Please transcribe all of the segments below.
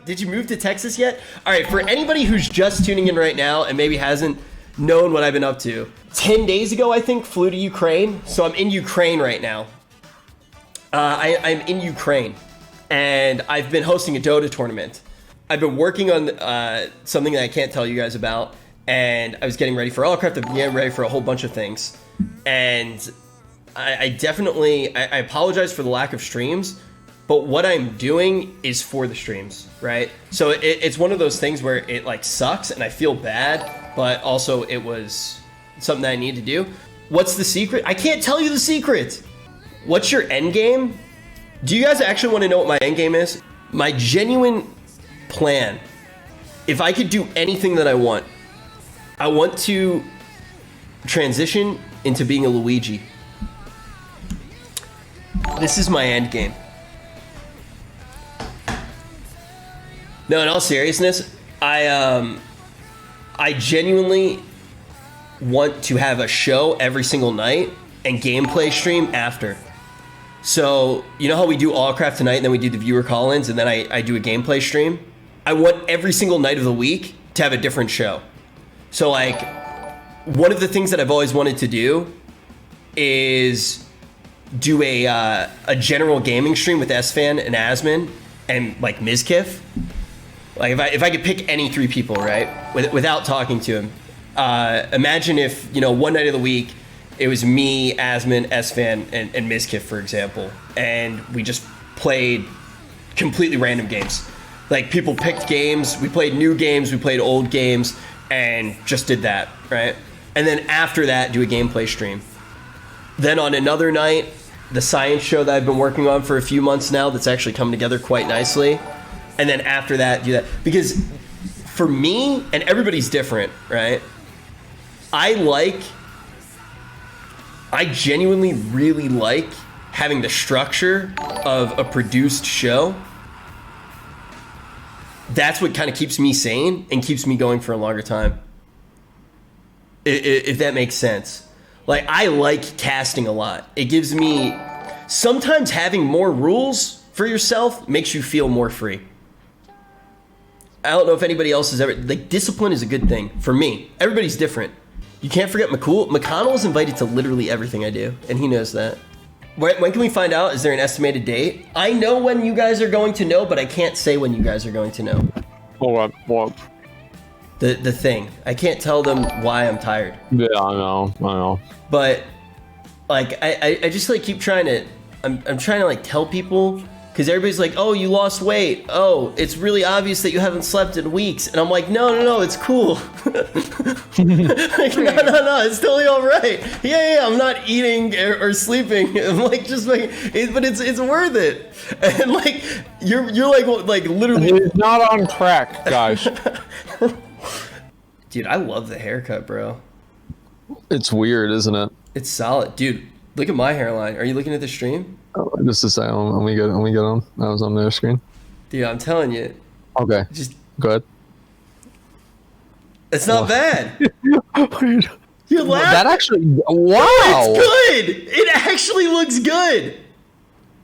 Did you move to Texas yet? All right, for anybody who's just tuning in right now and maybe hasn't known what I've been up to, 10 days ago, I think, flew to Ukraine. So I'm in Ukraine right now. I'm in Ukraine, and I've been hosting a Dota tournament. I've been working on something that I can't tell you guys about, and I was getting ready for Allcraft. I've been getting ready for a whole bunch of things. And I definitely apologize for the lack of streams, but what I'm doing is for the streams, right? So it's one of those things where it like sucks and I feel bad, but also it was something that I need to do. What's the secret? I can't tell you the secret. What's your end game? Do you guys actually want to know what my end game is? My genuine plan, if I could do anything that I want to transition into being a Luigi. This is my end game. No, in all seriousness, I genuinely want to have a show every single night and gameplay stream after. So, you know how we do Allcraft tonight and then we do the viewer call-ins and then I do a gameplay stream? I want every single night of the week to have a different show. So like, one of the things that I've always wanted to do is do a general gaming stream with Sfan and Asmon and like Mizkif. Like if I could pick any three people, right, without talking to him, imagine if, you know, one night of the week it was me, Asmon, Sfan, and Mizkif, for example, and we just played completely random games. Like people picked games, we played new games, we played old games, and just did that, right? And then after that, do a gameplay stream. Then on another night, the science show that I've been working on for a few months now that's actually coming together quite nicely. And then after that, do that. Because for me, and everybody's different, right? I genuinely really like having the structure of a produced show. That's what kind of keeps me sane and keeps me going for a longer time. If that makes sense. Like, I like casting a lot. It gives me... Sometimes having more rules for yourself makes you feel more free. I don't know if anybody else has ever... Like, discipline is a good thing for me. Everybody's different. You can't forget McCool. McConnell is invited to literally everything I do, and he knows that. When can we find out? Is there an estimated date? I know when you guys are going to know, but I can't say when you guys are going to know. Hold on, what? The thing. I can't tell them why I'm tired. Yeah, I know. But, like, I just, like, keep trying to... I'm trying to, like, tell people... Because everybody's like, oh, you lost weight. Oh, it's really obvious that you haven't slept in weeks. And I'm like, no, it's cool. Like, no, it's totally all right. Yeah, I'm not eating or sleeping. I'm like, just like, but it's worth it. And like, you're like literally. It's not on track, guys. Dude, I love the haircut, bro. It's weird, isn't it? It's solid, dude. Look at my hairline. Are you looking at the stream? Oh, just a second. Let me get on. I was on their screen. Dude, I'm telling you. Okay. Just go ahead. It's not bad. You're laughing. That actually. Wow. No, it's good. It actually looks good.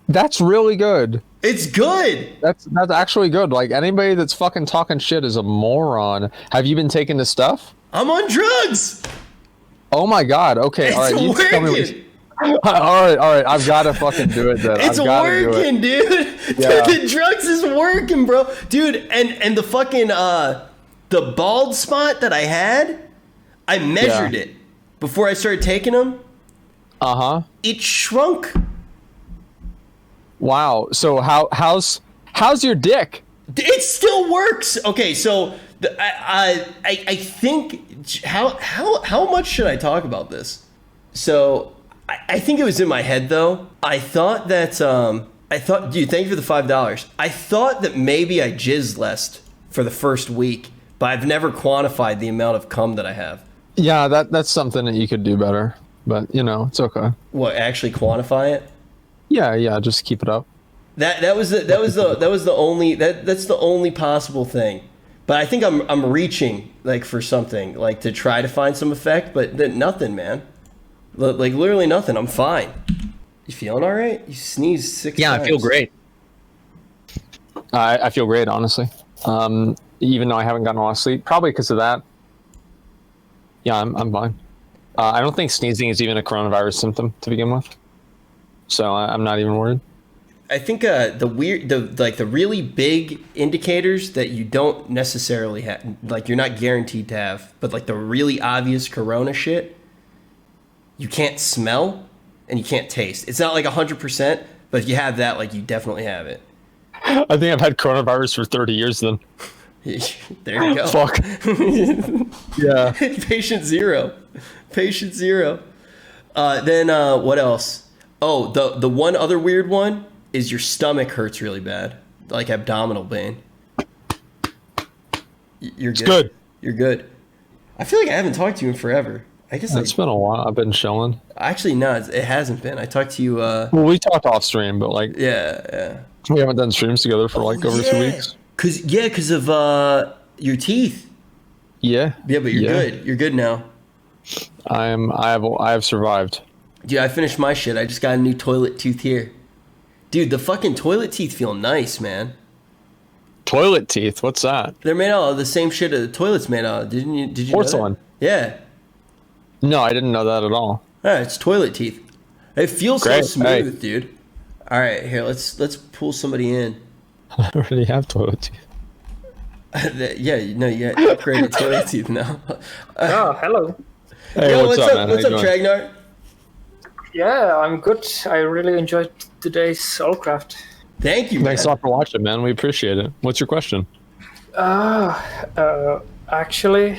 That's really good. It's good. That's actually good. Like, anybody that's fucking talking shit is a moron. Have you been taking this stuff? I'm on drugs. Oh my god. Okay. It's all right. You tell me working. all right. I've got to fucking do it then. It's working, dude. Yeah. The drugs is working, bro. Dude, and the fucking the bald spot that I had, I measured it before I started taking them. Uh-huh. It shrunk. Wow. So how's your dick? It still works. Okay, so I think how much should I talk about this? So I think it was in my head though. I thought that dude, thank you for the $5. I thought that maybe I jizzed less for the first week, but I've never quantified the amount of cum that I have. Yeah, that's something that you could do better, but you know, it's okay. What, actually quantify it? Yeah, just keep it up. That's the only possible thing. But I think I'm reaching like for something like to try to find some effect, but nothing, man. Like literally nothing. I'm fine. You feeling all right? You sneezed 6 times. Yeah, I feel great. I feel great, honestly. Even though I haven't gotten a lot of sleep, probably because of that. Yeah, I'm fine. I don't think sneezing is even a coronavirus symptom to begin with, so I'm not even worried. I think the really big indicators that you don't necessarily have, like you're not guaranteed to have, but like the really obvious corona shit, you can't smell and you can't taste. It's not like 100%, but if you have that, like you definitely have it. I think I've had coronavirus for 30 years then. There you go. Fuck. Yeah. Patient zero. Then what else? Oh, the one other weird one is your stomach hurts really bad, like abdominal pain. You're good. It's good. You're good. I feel like I haven't talked to you in forever. I guess It's been a while. I've been chilling. Actually, no, it hasn't been. I talked to you. Well, we talked off stream, but like, yeah. we haven't done streams together for like over 2 weeks. Cause of your teeth. Yeah. Yeah, but you're good. You're good now. I have survived. Dude, I finished my shit. I just got a new toilet tooth here. Dude, the fucking toilet teeth feel nice, man. Toilet teeth? What's that? They're made out of the same shit the toilet's made out of. Did you porcelain? Know that? Yeah. No, I didn't know that at all. Yeah, it's toilet teeth. It feels Great. so smooth, dude. All right, here, let's pull somebody in. I already have toilet teeth. Yeah, no, you got upgraded toilet teeth now. Oh, hello. Hey, Yo, what's up, man? What's up, Tragnar? Yeah, I'm good. I really enjoyed today's Allcraft. Thank you, man. Thanks a lot for watching, man. We appreciate it. What's your question? Actually,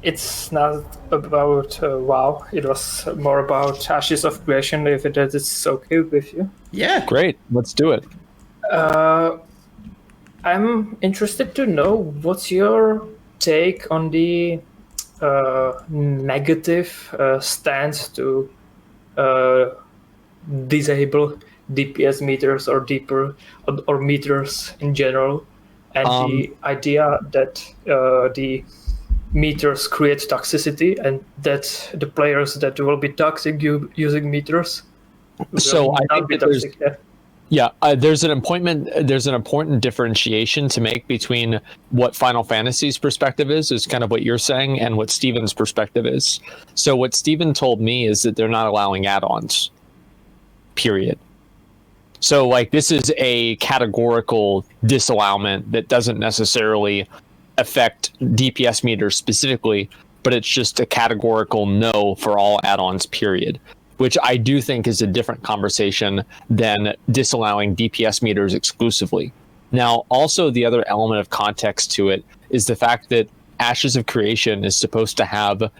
it's not about WoW. It was more about Ashes of Creation, if it is okay with you. Yeah. Great. Let's do it. I'm interested to know what's your take on the negative stance to disable DPS meters or deeper or meters in general, and the idea that the meters create toxicity and that the players that will be toxic using meters. So I think that there's an important differentiation to make between what Final Fantasy's perspective is kind of what you're saying, and what Steven's perspective is. So what Steven told me is that they're not allowing add-ons, period. So like this is a categorical disallowment that doesn't necessarily affect DPS meters specifically, but it's just a categorical no for all add-ons, period. Which I do think is a different conversation than disallowing DPS meters exclusively. Now, also the other element of context to it is the fact that Ashes of Creation is supposed to have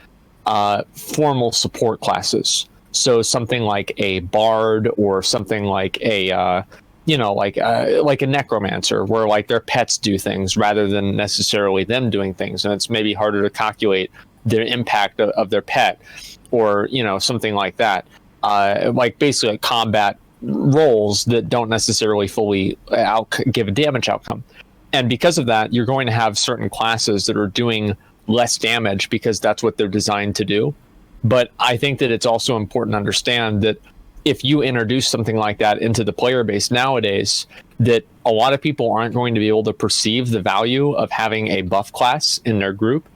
formal support classes. So something like a bard or something like a like a necromancer, where like their pets do things rather than necessarily them doing things, and it's maybe harder to calculate the impact of their pet, or something like that. Like basically combat roles that don't necessarily fully give a damage outcome. And because of that, you're going to have certain classes that are doing less damage because that's what they're designed to do. But I think that it's also important to understand that if you introduce something like that into the player base nowadays, that a lot of people aren't going to be able to perceive the value of having a buff class in their group,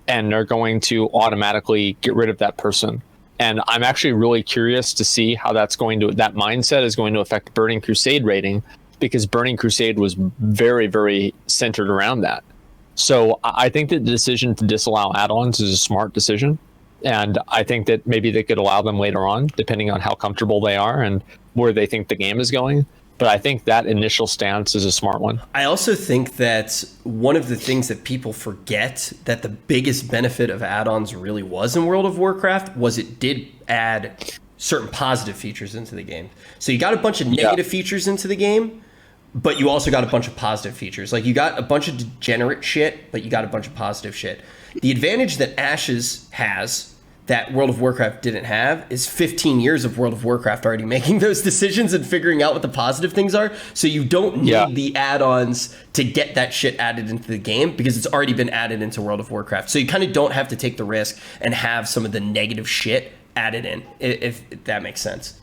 and they're going to automatically get rid of that person. And I'm actually really curious to see how that mindset is going to affect Burning Crusade rating, because Burning Crusade was very, very centered around that. So I think that the decision to disallow add-ons is a smart decision. And I think that maybe they could allow them later on, depending on how comfortable they are and where they think the game is going. But I think that initial stance is a smart one. I also think that one of the things that people forget, that the biggest benefit of add-ons really was in World of Warcraft, was it did add certain positive features into the game. So you got a bunch of negative features into the game, but you also got a bunch of positive features. Like you got a bunch of degenerate shit, but you got a bunch of positive shit. The advantage that Ashes has that World of Warcraft didn't have is 15 years of World of Warcraft already making those decisions and figuring out what the positive things are. So you don't need the add-ons to get that shit added into the game, because it's already been added into World of Warcraft. So you kind of don't have to take the risk and have some of the negative shit added in, if that makes sense.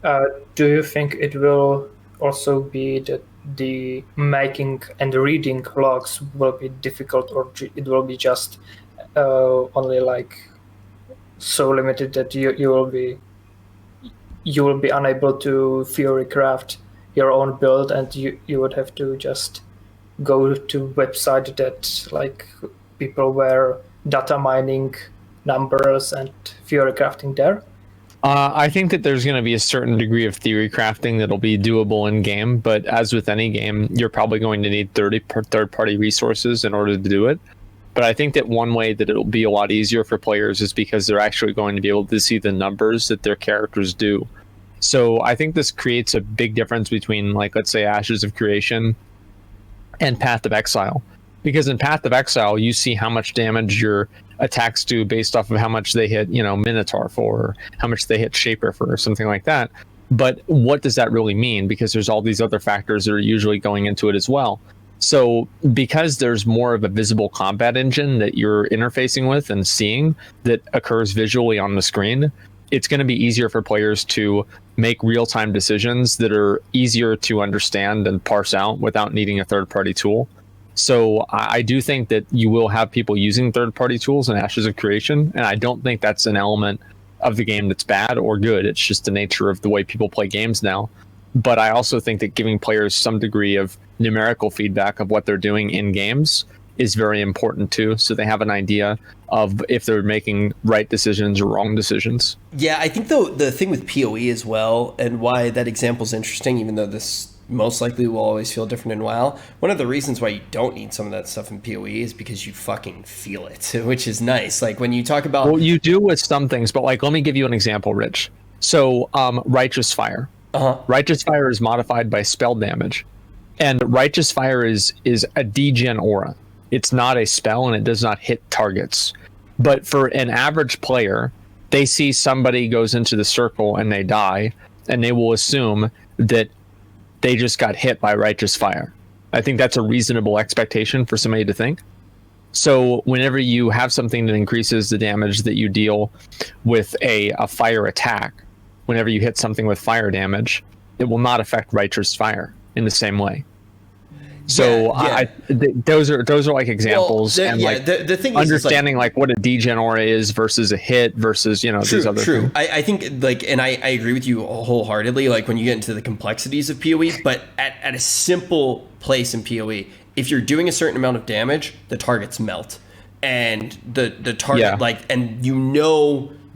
Do you think it will also be that the making and reading logs will be difficult, or it will be just only like so limited that you will be unable to theory craft your own build, and you would have to just go to website that like people were data mining numbers and theory crafting there. I think that there's going to be a certain degree of theory crafting that'll be doable in game, but as with any game, you're probably going to need third-party resources in order to do it. But I think that one way that it'll be a lot easier for players is because they're actually going to be able to see the numbers that their characters do. So I think this creates a big difference between, like, let's say Ashes of Creation and Path of Exile. Because in Path of Exile, you see how much damage your attacks do based off of how much they hit, Minotaur for, or how much they hit Shaper for, or something like that. But what does that really mean? Because there's all these other factors that are usually going into it as well. So because there's more of a visible combat engine that you're interfacing with and seeing that occurs visually on the screen, it's going to be easier for players to make real-time decisions that are easier to understand and parse out without needing a third-party tool. So I do think that you will have people using third-party tools in Ashes of Creation, and I don't think that's an element of the game that's bad or good. It's just the nature of the way people play games now. But I also think that giving players some degree of numerical feedback of what they're doing in games is very important too, so they have an idea of if they're making right decisions or wrong decisions. Yeah, I think the thing with PoE as well, and why that example is interesting, even though this most likely will always feel different in WoW, one of the reasons why you don't need some of that stuff in PoE is because you fucking feel it, which is nice. Like when you talk about... Well, you do with some things, but like, let me give you an example, Rich. So Righteous Fire. Righteous Fire is modified by spell damage. And Righteous Fire is a degen aura. It's not a spell, and it does not hit targets. But for an average player, they see somebody goes into the circle and they die, and they will assume that they just got hit by Righteous Fire. I think that's a reasonable expectation for somebody to think. So whenever you have something that increases the damage that you deal with a fire attack, whenever you hit something with fire damage, it will not affect Righteous Fire in the same way. So those are like examples, well, and the thing understanding is, like what a degen aura is versus a hit versus these other things. I think and I agree with you wholeheartedly. Like when you get into the complexities of PoE, but at a simple place in PoE, if you're doing a certain amount of damage, the targets melt, and the target and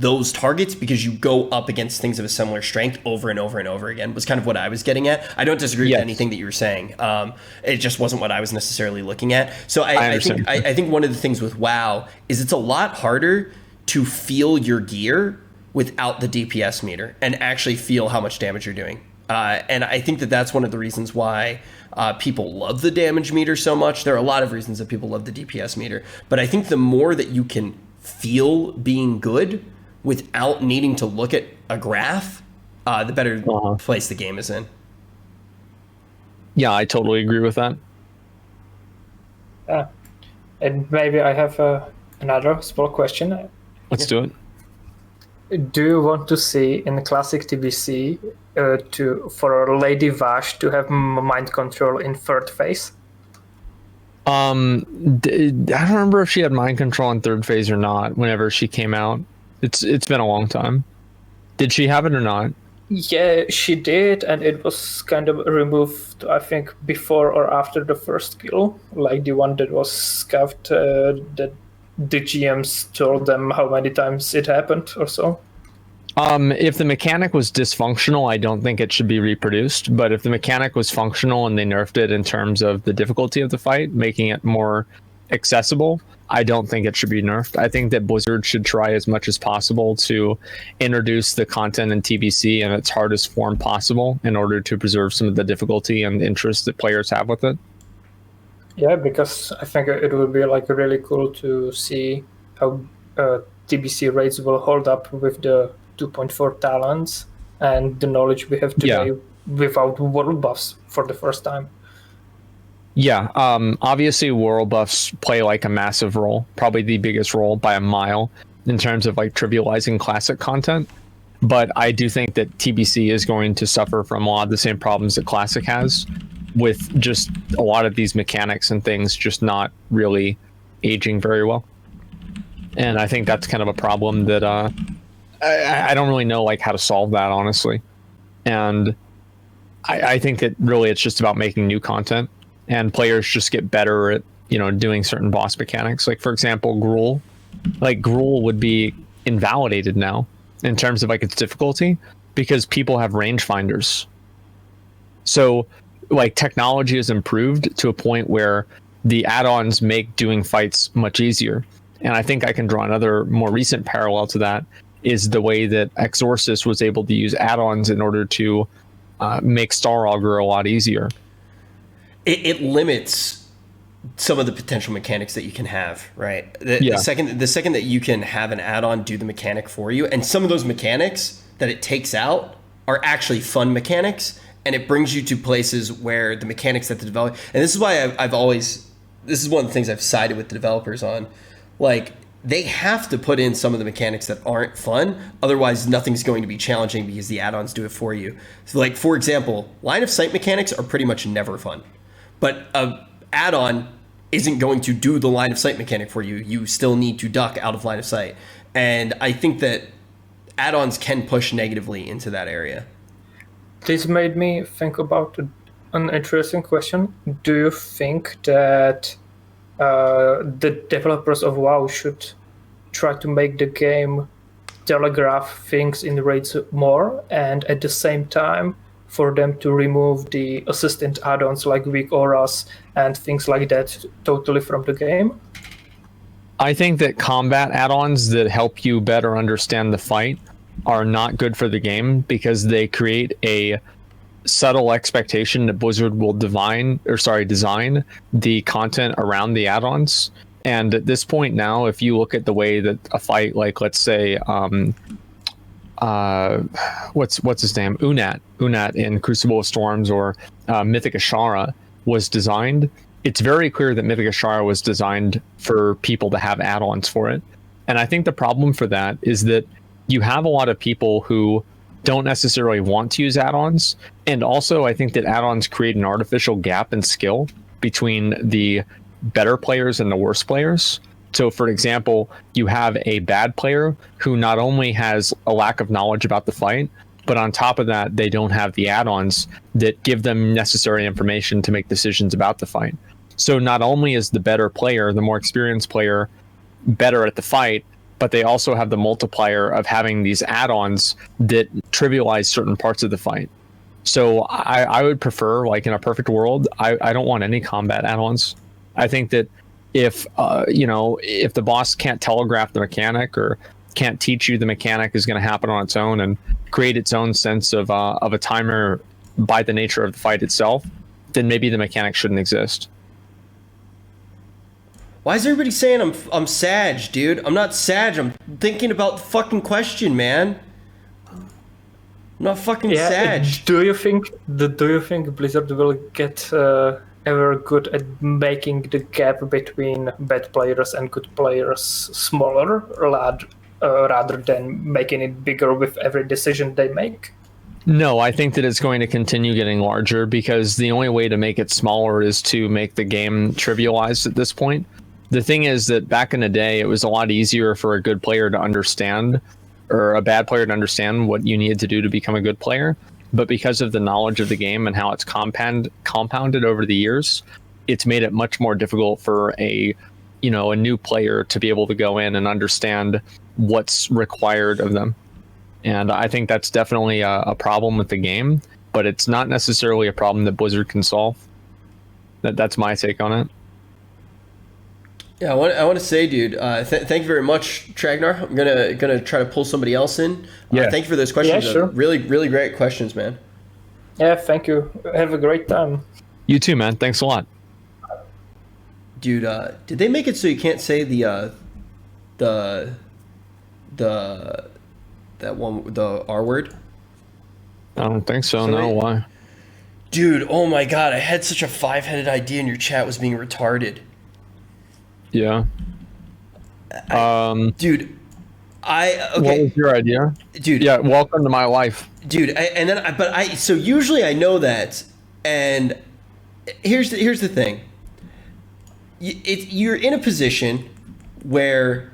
those targets because you go up against things of a similar strength over and over and over again was kind of what I was getting at. I don't disagree with anything that you were saying. It just wasn't what I was necessarily looking at. So I think one of the things with WoW is it's a lot harder to feel your gear without the DPS meter and actually feel how much damage you're doing. And I think that that's one of the reasons why people love the damage meter so much. There are a lot of reasons that people love the DPS meter, but I think the more that you can feel being good without needing to look at a graph, the better place the game is in. Yeah, I totally agree with that. And maybe I have another small question. Let's do it. Do you want to see in the classic TBC for Lady Vash to have mind control in third phase? I don't remember if she had mind control in third phase or not whenever she came out. It's been a long time. Did she have it or not? Yeah, she did, and it was kind of removed, I think, before or after the first kill, like the one that was scuffed, that the GMs told them how many times it happened or so. If the mechanic was dysfunctional, I don't think it should be reproduced, but if the mechanic was functional and they nerfed it in terms of the difficulty of the fight, making it more accessible, I don't think it should be nerfed. I think that Blizzard should try as much as possible to introduce the content in TBC in its hardest form possible in order to preserve some of the difficulty and interest that players have with it. Yeah, because I think it would be like really cool to see how TBC raids will hold up with the 2.4 talents and the knowledge we have today without world buffs for the first time. Yeah, obviously world buffs play like a massive role, probably the biggest role by a mile in terms of like trivializing classic content. But I do think that TBC is going to suffer from a lot of the same problems that Classic has, with just a lot of these mechanics and things just not really aging very well. And I think that's kind of a problem that I don't really know like how to solve that, honestly. And I think that really it's just about making new content, and players just get better at, you know, doing certain boss mechanics. Like, for example, Gruul. Like, Gruul would be invalidated now in terms of like its difficulty because people have rangefinders. So like technology has improved to a point where the add-ons make doing fights much easier. And I think I can draw another more recent parallel to that is the way that Exorcist was able to use add-ons in order to make Star Augur a lot easier. It limits some of the potential mechanics that you can have, right? The second that you can have an add-on do the mechanic for you, and some of those mechanics that it takes out are actually fun mechanics, and it brings you to places where the mechanics that the developer, and this is why I've always, this is one of the things I've sided with the developers on, like, they have to put in some of the mechanics that aren't fun, otherwise nothing's going to be challenging because the add-ons do it for you. So, like, for example, line of sight mechanics are pretty much never fun, but a add-on isn't going to do the line of sight mechanic for you. You still need to duck out of line of sight. And I think that add-ons can push negatively into that area. This made me think about an interesting question. Do you think that the developers of WoW should try to make the game telegraph things in raids more, and at the same time for them to remove the assistant add-ons like weak auras and things like that totally from the game? I think that combat add-ons that help you better understand the fight are not good for the game because they create a subtle expectation that Blizzard will design the content around the add-ons. And at this point now, if you look at the way that a fight, like, let's say, what's his name? Unat in Crucible of Storms, or Mythic Ashara was designed, it's very clear that Mythic Ashara was designed for people to have add-ons for it. And I think the problem for that is that you have a lot of people who don't necessarily want to use add-ons. And also I think that add-ons create an artificial gap in skill between the better players and the worst players. So, for example, you have a bad player who not only has a lack of knowledge about the fight, but on top of that, they don't have the add-ons that give them necessary information to make decisions about the fight. So not only is the better player, the more experienced player, better at the fight, but they also have the multiplier of having these add-ons that trivialize certain parts of the fight. So I would prefer, like, in a perfect world, I don't want any combat add-ons. I think that if the boss can't telegraph the mechanic or can't teach you the mechanic is going to happen on its own and create its own sense of a timer by the nature of the fight itself, then maybe the mechanic shouldn't exist. Why is everybody saying I'm Sag, dude? I'm not Sag. I'm thinking about the fucking question, man. I'm not fucking Sag. Do you think Blizzard will get ever good at making the gap between bad players and good players smaller, rather than making it bigger with every decision they make? No, I think that it's going to continue getting larger because the only way to make it smaller is to make the game trivialized at this point. The thing is that back in the day, it was a lot easier for a good player to understand, or a bad player to understand what you needed to do to become a good player. But because of the knowledge of the game and how it's compounded over the years, it's made it much more difficult for a new player to be able to go in and understand what's required of them. And I think that's definitely a problem with the game, but it's not necessarily a problem that Blizzard can solve. That's my take on it. Yeah, I want to say, dude, thank you very much, Tragnar. I'm gonna try to pull somebody else in. Yeah. Thank you for those questions. Yeah, sure. Really, really great questions, man. Yeah, thank you. Have a great time. You too, man. Thanks a lot. Dude, did they make it so you can't say the R word? I don't think so. No, why? Dude, oh my god, I had such a 5-headed idea and your chat was being retarded. Yeah. Dude, What was your idea, dude? Yeah, welcome to my life, dude. So usually I know that, and here's the thing. You're in a position where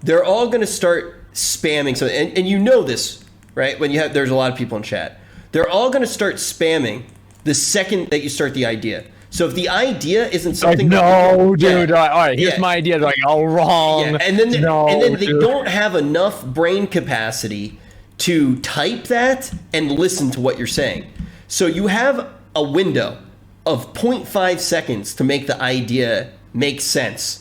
they're all going to start spamming. So, and you know this, right? When there's a lot of people in chat, they're all going to start spamming the second that you start the idea. So if the idea isn't something, dude. All right, here's my idea. They're like, all wrong. Yeah. And then they don't have enough brain capacity to type that and listen to what you're saying. So you have a window of 0.5 seconds to make the idea make sense.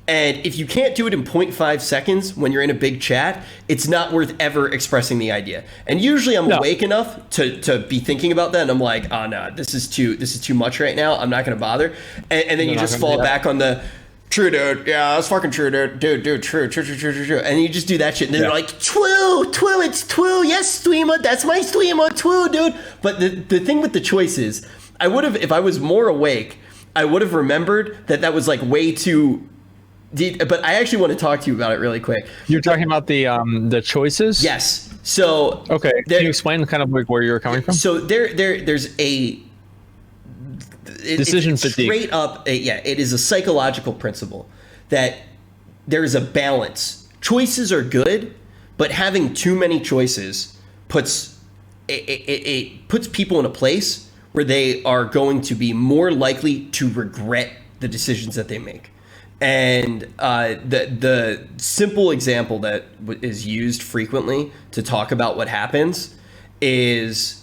And if you can't do it in 0.5 seconds when you're in a big chat, it's not worth ever expressing the idea. And usually I'm awake enough to be thinking about that, and I'm like, oh no, this is too much right now. I'm not gonna bother. And then you just fall back on the true, dude. Yeah, that's fucking true, dude. Dude, true. And you just do that shit, and then they're like, true, it's true. Yes, streamer, that's my streamer, true, dude. But the thing with the choice is, I would have, if I was more awake, I would have remembered that was like way too. But I actually want to talk to you about it really quick. You're talking about the choices? Yes. So okay, can you explain kind of like where you're coming from? So there's a decision fatigue. Straight up, it is a psychological principle that there is a balance. Choices are good, but having too many choices puts people in a place where they are going to be more likely to regret the decisions that they make. And the simple example that is used frequently to talk about what happens is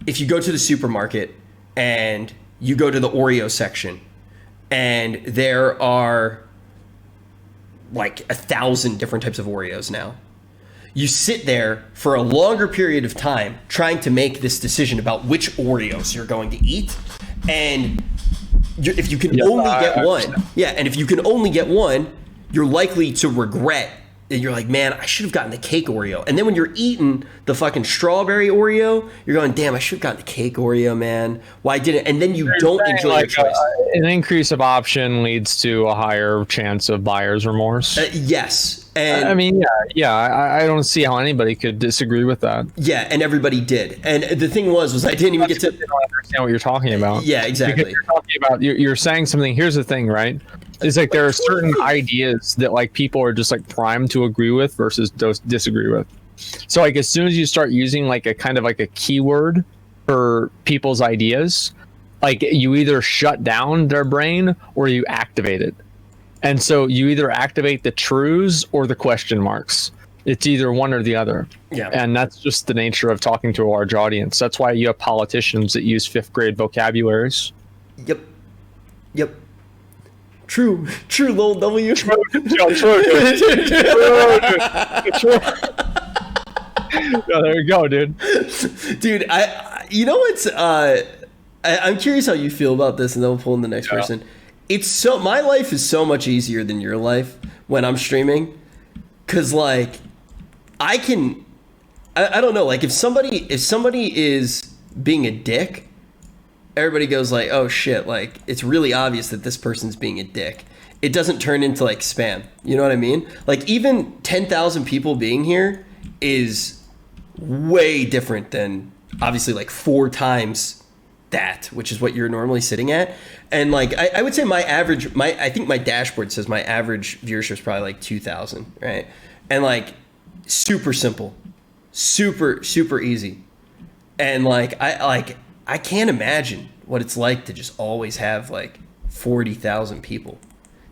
if you go to the supermarket and you go to the Oreo section and there are like 1,000 different types of Oreos now. You sit there for a longer period of time trying to make this decision about which Oreos you're going to eat, and if you can only get one, and if you can only get one, you're likely to regret. And you're like, man, I should have gotten the cake Oreo. And then when you're eating the fucking strawberry Oreo, you're going, damn, I should have gotten the cake Oreo, man. Why didn't? And then you don't enjoy your choice. An increase of option leads to a higher chance of buyer's remorse. Yes. And I mean, I don't see how anybody could disagree with that. Yeah, and everybody did. And the thing was I didn't even get to understand what you're talking about. Yeah, exactly. Because you're talking about you're saying something. Here's the thing, right? It's like there are certain ideas that like people are just like primed to agree with versus disagree with. So like as soon as you start using like a kind of like a keyword for people's ideas, like you either shut down their brain or you activate it. And so you either activate the trues or the question marks. It's either one or the other. Yeah. And that's just the nature of talking to a large audience. That's why you have politicians that use 5th grade vocabularies. Yep. True, Lil W. True. Oh, there you go, dude. Dude, you know what's I'm curious how you feel about this, and then we'll pull in the next person. It's my life is so much easier than your life when I'm streaming, cause like I don't know, like if somebody is being a dick, everybody goes like, oh shit, like it's really obvious that this person's being a dick. It doesn't turn into like spam. You know what I mean? Like even 10,000 people being here is way different than obviously like 4 times that, which is what you're normally sitting at. And like I would say I think my dashboard says my average viewership is probably like 2,000, right? And like super simple, super easy. And like I can't imagine what it's like to just always have like 40,000 people.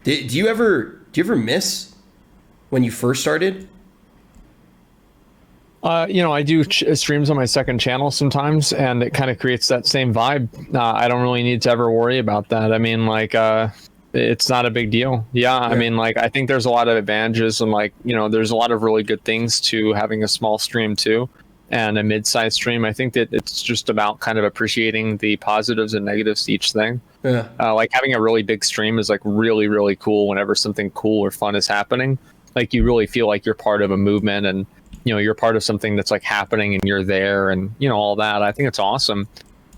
Do you ever miss when you first started? I do streams on my second channel sometimes, and it kind of creates that same vibe. I don't really need to ever worry about that. I mean, like, it's not a big deal. Yeah, I mean, like, I think there's a lot of advantages, and like, there's a lot of really good things to having a small stream too, and a mid-sized stream. I think that it's just about kind of appreciating the positives and negatives to each thing. Yeah. Like having a really big stream is like really, really cool whenever something cool or fun is happening. Like you really feel like you're part of a movement, and you're part of something that's like happening and you're there, and all that. I think it's awesome.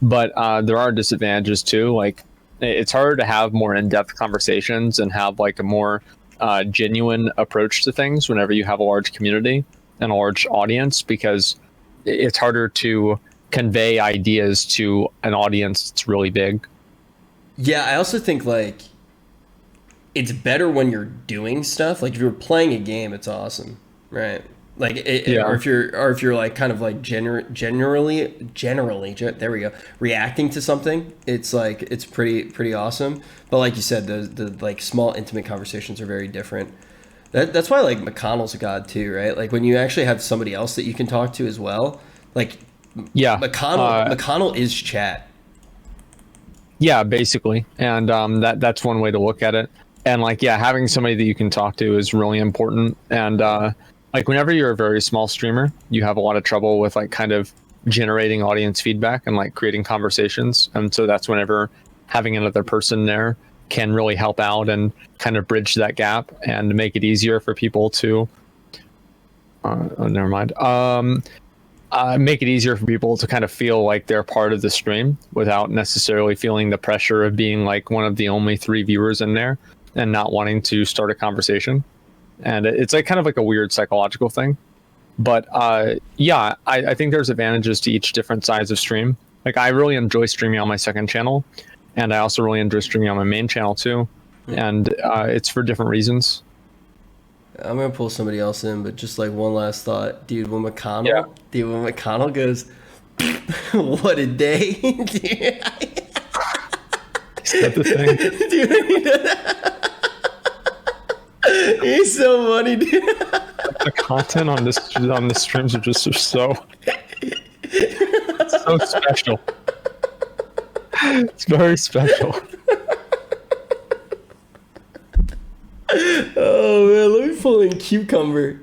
But there are disadvantages too. Like it's harder to have more in-depth conversations and have like a more genuine approach to things whenever you have a large community and a large audience, because it's harder to convey ideas to an audience that's really big. Yeah, I also think like it's better when you're doing stuff. Like if you're playing a game, it's awesome, right? Like or if you're like kind of like generally there we go, reacting to something, it's like it's pretty awesome. But like you said, the like small intimate conversations are very different. That's why like McConnell's a god too, right? Like when you actually have somebody else that you can talk to as well. Like McConnell is chat. Yeah, basically, and that's one way to look at it. And like, yeah, having somebody that you can talk to is really important. And like, whenever you're a very small streamer, you have a lot of trouble with like kind of generating audience feedback and like creating conversations. And so that's whenever having another person there can really help out and kind of bridge that gap and make it easier for people to. Never mind. Make it easier for people to kind of feel like they're part of the stream without necessarily feeling the pressure of being like one of the only 3 viewers in there and not wanting to start a conversation. And it's like kind of like a weird psychological thing. But yeah, I think there's advantages to each different size of stream. Like I really enjoy streaming on my second channel, and I also really enjoy streaming on my main channel too. And it's for different reasons. I'm gonna pull somebody else in, but just like one last thought, dude. When McConnell goes, "What a day!" Is that the thing? Dude, he's so funny, dude. The content on the streams are just so special. It's very special. Oh man, let me pull in Cucumber.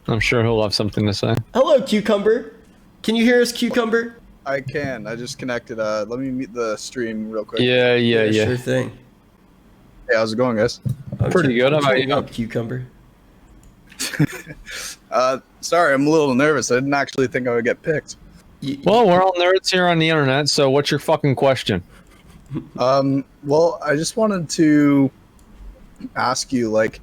I'm sure he'll have something to say. Hello, Cucumber. Can you hear us, Cucumber? I can. I just connected. Let me mute the stream real quick. Yeah. Sure thing. Hey, how's it going, guys? Pretty good. How about you? Up, Cucumber. Sorry, I'm a little nervous. I didn't actually think I would get picked. Well, we're all nerds here on the internet, so what's your fucking question? Well, I just wanted to ask you, like,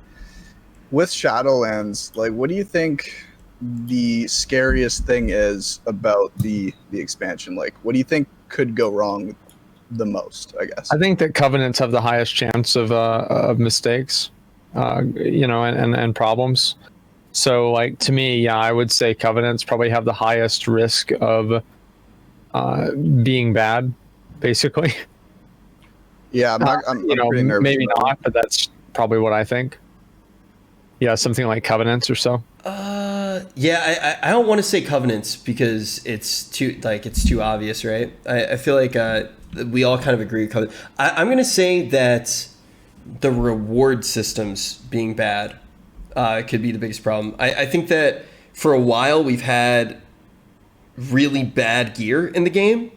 with Shadowlands, like, what do you think the scariest thing is about the expansion? Like, what do you think could go wrong the most, I guess? I think that Covenants have the highest chance of mistakes, and problems. So, like, to me, yeah, I would say Covenants probably have the highest risk of being bad, basically. Yeah, I'm pretty nervous. Maybe not, but that's probably what I think. Yeah, something like Covenants or so. Yeah, I don't want to say Covenants because it's too obvious, right? I feel like we all kind of agree with Covenants. I'm going to say that the reward systems being bad could be the biggest problem. I think that for a while we've had really bad gear in the game,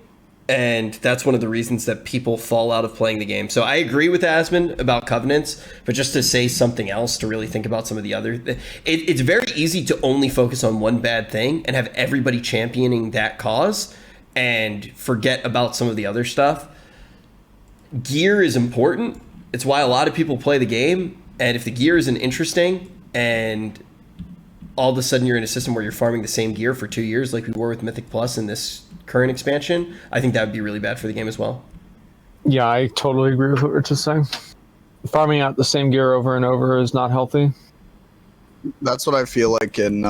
and that's one of the reasons that people fall out of playing the game. So I agree with Asmon about Covenants, but just to say something else, to really think about some of the other... It's very easy to only focus on one bad thing and have everybody championing that cause and forget about some of the other stuff. Gear is important. It's why a lot of people play the game, and if the gear isn't interesting and all of a sudden you're in a system where you're farming the same gear for 2 years like we were with Mythic Plus in this current expansion, I think that would be really bad for the game as well. Yeah, I totally agree with what you're just saying. Farming out the same gear over and over is not healthy. That's what I feel like in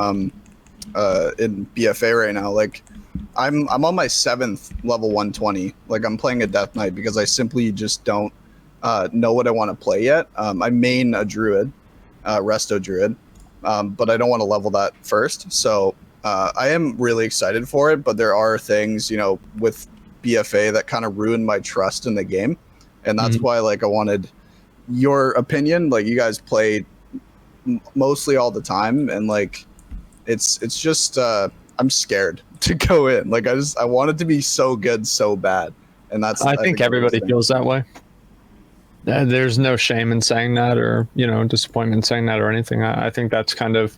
BFA right now. Like, I'm on my 7th level 120. Like, I'm playing a Death Knight because I simply just don't know what I want to play yet. I main a Druid, Resto Druid, but I don't want to level that first. So I am really excited for it, but there are things, with BFA that kind of ruined my trust in the game. And that's why, like, I wanted your opinion. Like, you guys play mostly all the time, and like, it's just I'm scared to go in. Like, I want it to be so good, so bad. And that's I think everybody feels that way. There's no shame in saying that, or disappointment in saying that, or anything. I think that's kind of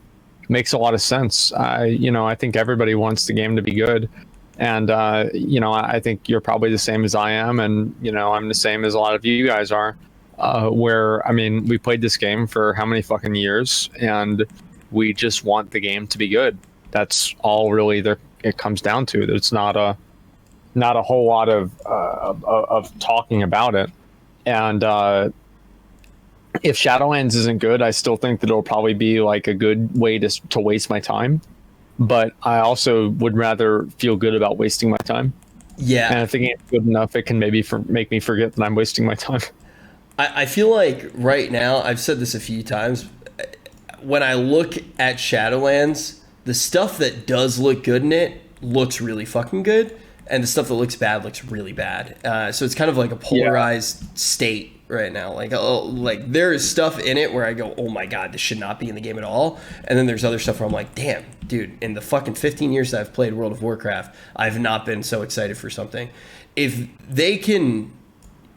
makes a lot of sense. I think everybody wants the game to be good, and I think you're probably the same as I am, and I'm the same as a lot of you guys are. where, I mean, we played this game for how many fucking years, and we just want the game to be good. That's all really it comes down to. There's not a whole lot of talking about it. And if Shadowlands isn't good, I still think that it'll probably be like a good way to waste my time. But I also would rather feel good about wasting my time. Yeah. And if the game's good enough, it can maybe make me forget that I'm wasting my time. I feel like right now, I've said this a few times, when I look at Shadowlands, the stuff that does look good in it looks really fucking good, and the stuff that looks bad looks really bad. So it's kind of like a polarized state right now. Like there is stuff in it where I go, oh my god, this should not be in the game at all. And then there's other stuff where I'm like, damn, dude, in the fucking 15 years that I've played World of Warcraft, I've not been so excited for something. If they can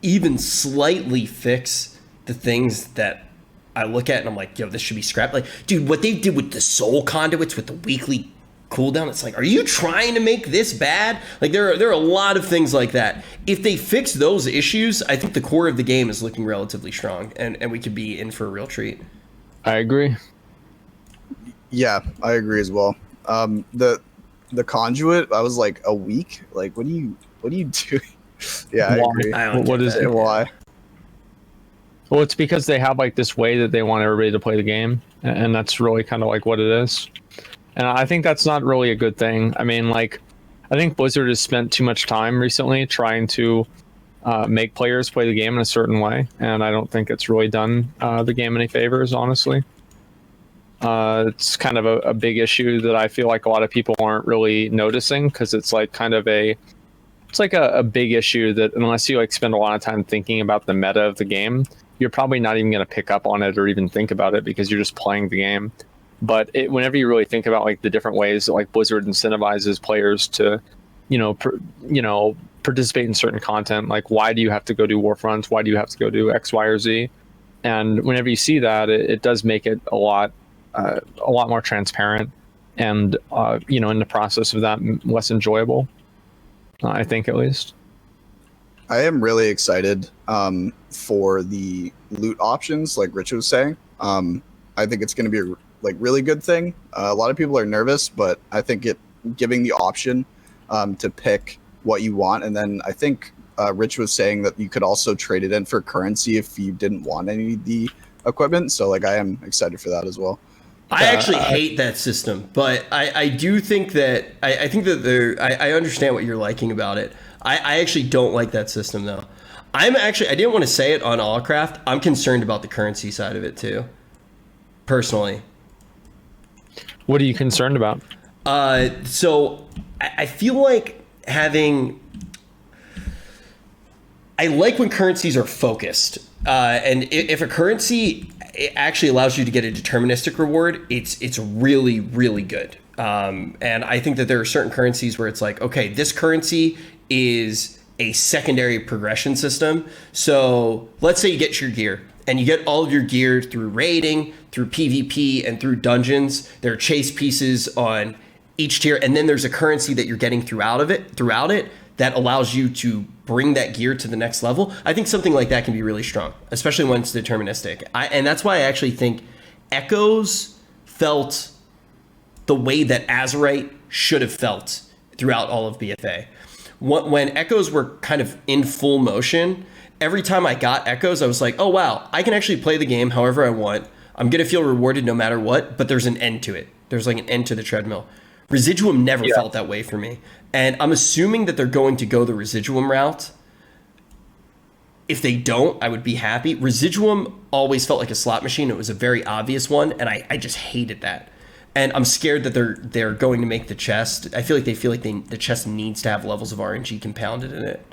even slightly fix the things that I look at and I'm like, yo, this should be scrapped. Like, dude, what they did with the soul conduits with the weekly cooldown, it's like, are you trying to make this bad? Like, there are a lot of things like that. If they fix those issues, I think the core of the game is looking relatively strong, and we could be in for a real treat. I agree. Yeah, I agree as well. The conduit, I was like, a week? Like, what are you doing? Yeah, I agree. What is it? Why? Well, it's because they have like this way that they want everybody to play the game, and that's really kind of like what it is. And I think that's not really a good thing. I mean, like, I think Blizzard has spent too much time recently trying to make players play the game in a certain way, and I don't think it's really done the game any favors, honestly. It's kind of a big issue that I feel like a lot of people aren't really noticing, because it's like kind of a big issue that unless you like spend a lot of time thinking about the meta of the game, you're probably not even going to pick up on it or even think about it because you're just playing the game. But whenever you really think about like the different ways that like Blizzard incentivizes players to, participate in certain content, like why do you have to go do Warfronts? Why do you have to go do X, Y, or Z? And whenever you see that, it does make it a lot more transparent, and in the process of that, less enjoyable. I think, at least. I am really excited for the loot options, like Rich was saying. I think it's going to be a really good thing. A lot of people are nervous, but I think giving the option to pick what you want, and then I think Rich was saying that you could also trade it in for currency if you didn't want any of the equipment. So like, I am excited for that as well. I actually hate that system, but I do think that I think that I understand what you're liking about it. I actually don't like that system though. I didn't want to say it on Allcraft. I'm concerned about the currency side of it too, personally. What are you concerned about? So I feel like I like when currencies are focused. And if a currency actually allows you to get a deterministic reward, it's really, really good. And I think that there are certain currencies where it's like, okay, this currency is a secondary progression system. So let's say you get your gear, and you get all of your gear through raiding, through PvP, and through dungeons. There are chase pieces on each tier, and then there's a currency that you're getting throughout it that allows you to bring that gear to the next level. I think something like that can be really strong, especially when it's deterministic. And that's why I actually think Echoes felt the way that Azerite should have felt throughout all of BFA. When Echoes were kind of in full motion, every time I got Echoes, I was like, oh wow, I can actually play the game however I want. I'm gonna feel rewarded no matter what, but there's an end to it. There's like an end to the treadmill. Residuum never felt that way for me. And I'm assuming that they're going to go the Residuum route. If they don't, I would be happy. Residuum always felt like a slot machine. It was a very obvious one, and I just hated that. And I'm scared that they're going to make the chest. I feel like the chest needs to have levels of RNG compounded in it.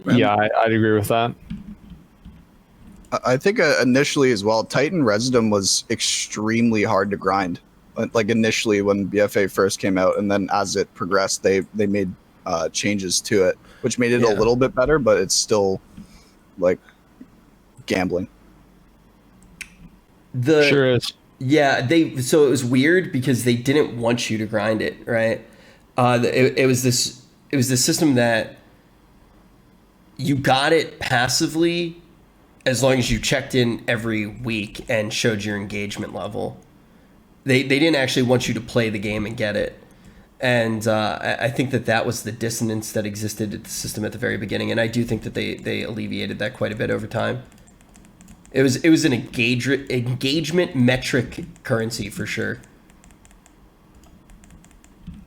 Yeah, I'd agree with that. I think initially as well, Titan Residuum was extremely hard to grind. Like initially when BFA first came out, and then as it progressed, they made changes to it, which made it a little bit better, but it's still like gambling. Sure is. Yeah, so it was weird because they didn't want you to grind it, right? It was this system that you got it passively as long as you checked in every week and showed your engagement level. They didn't actually want you to play the game and get it. And I think that was the dissonance that existed at the system at the very beginning. And I do think that they alleviated that quite a bit over time. It was an engagement metric currency for sure.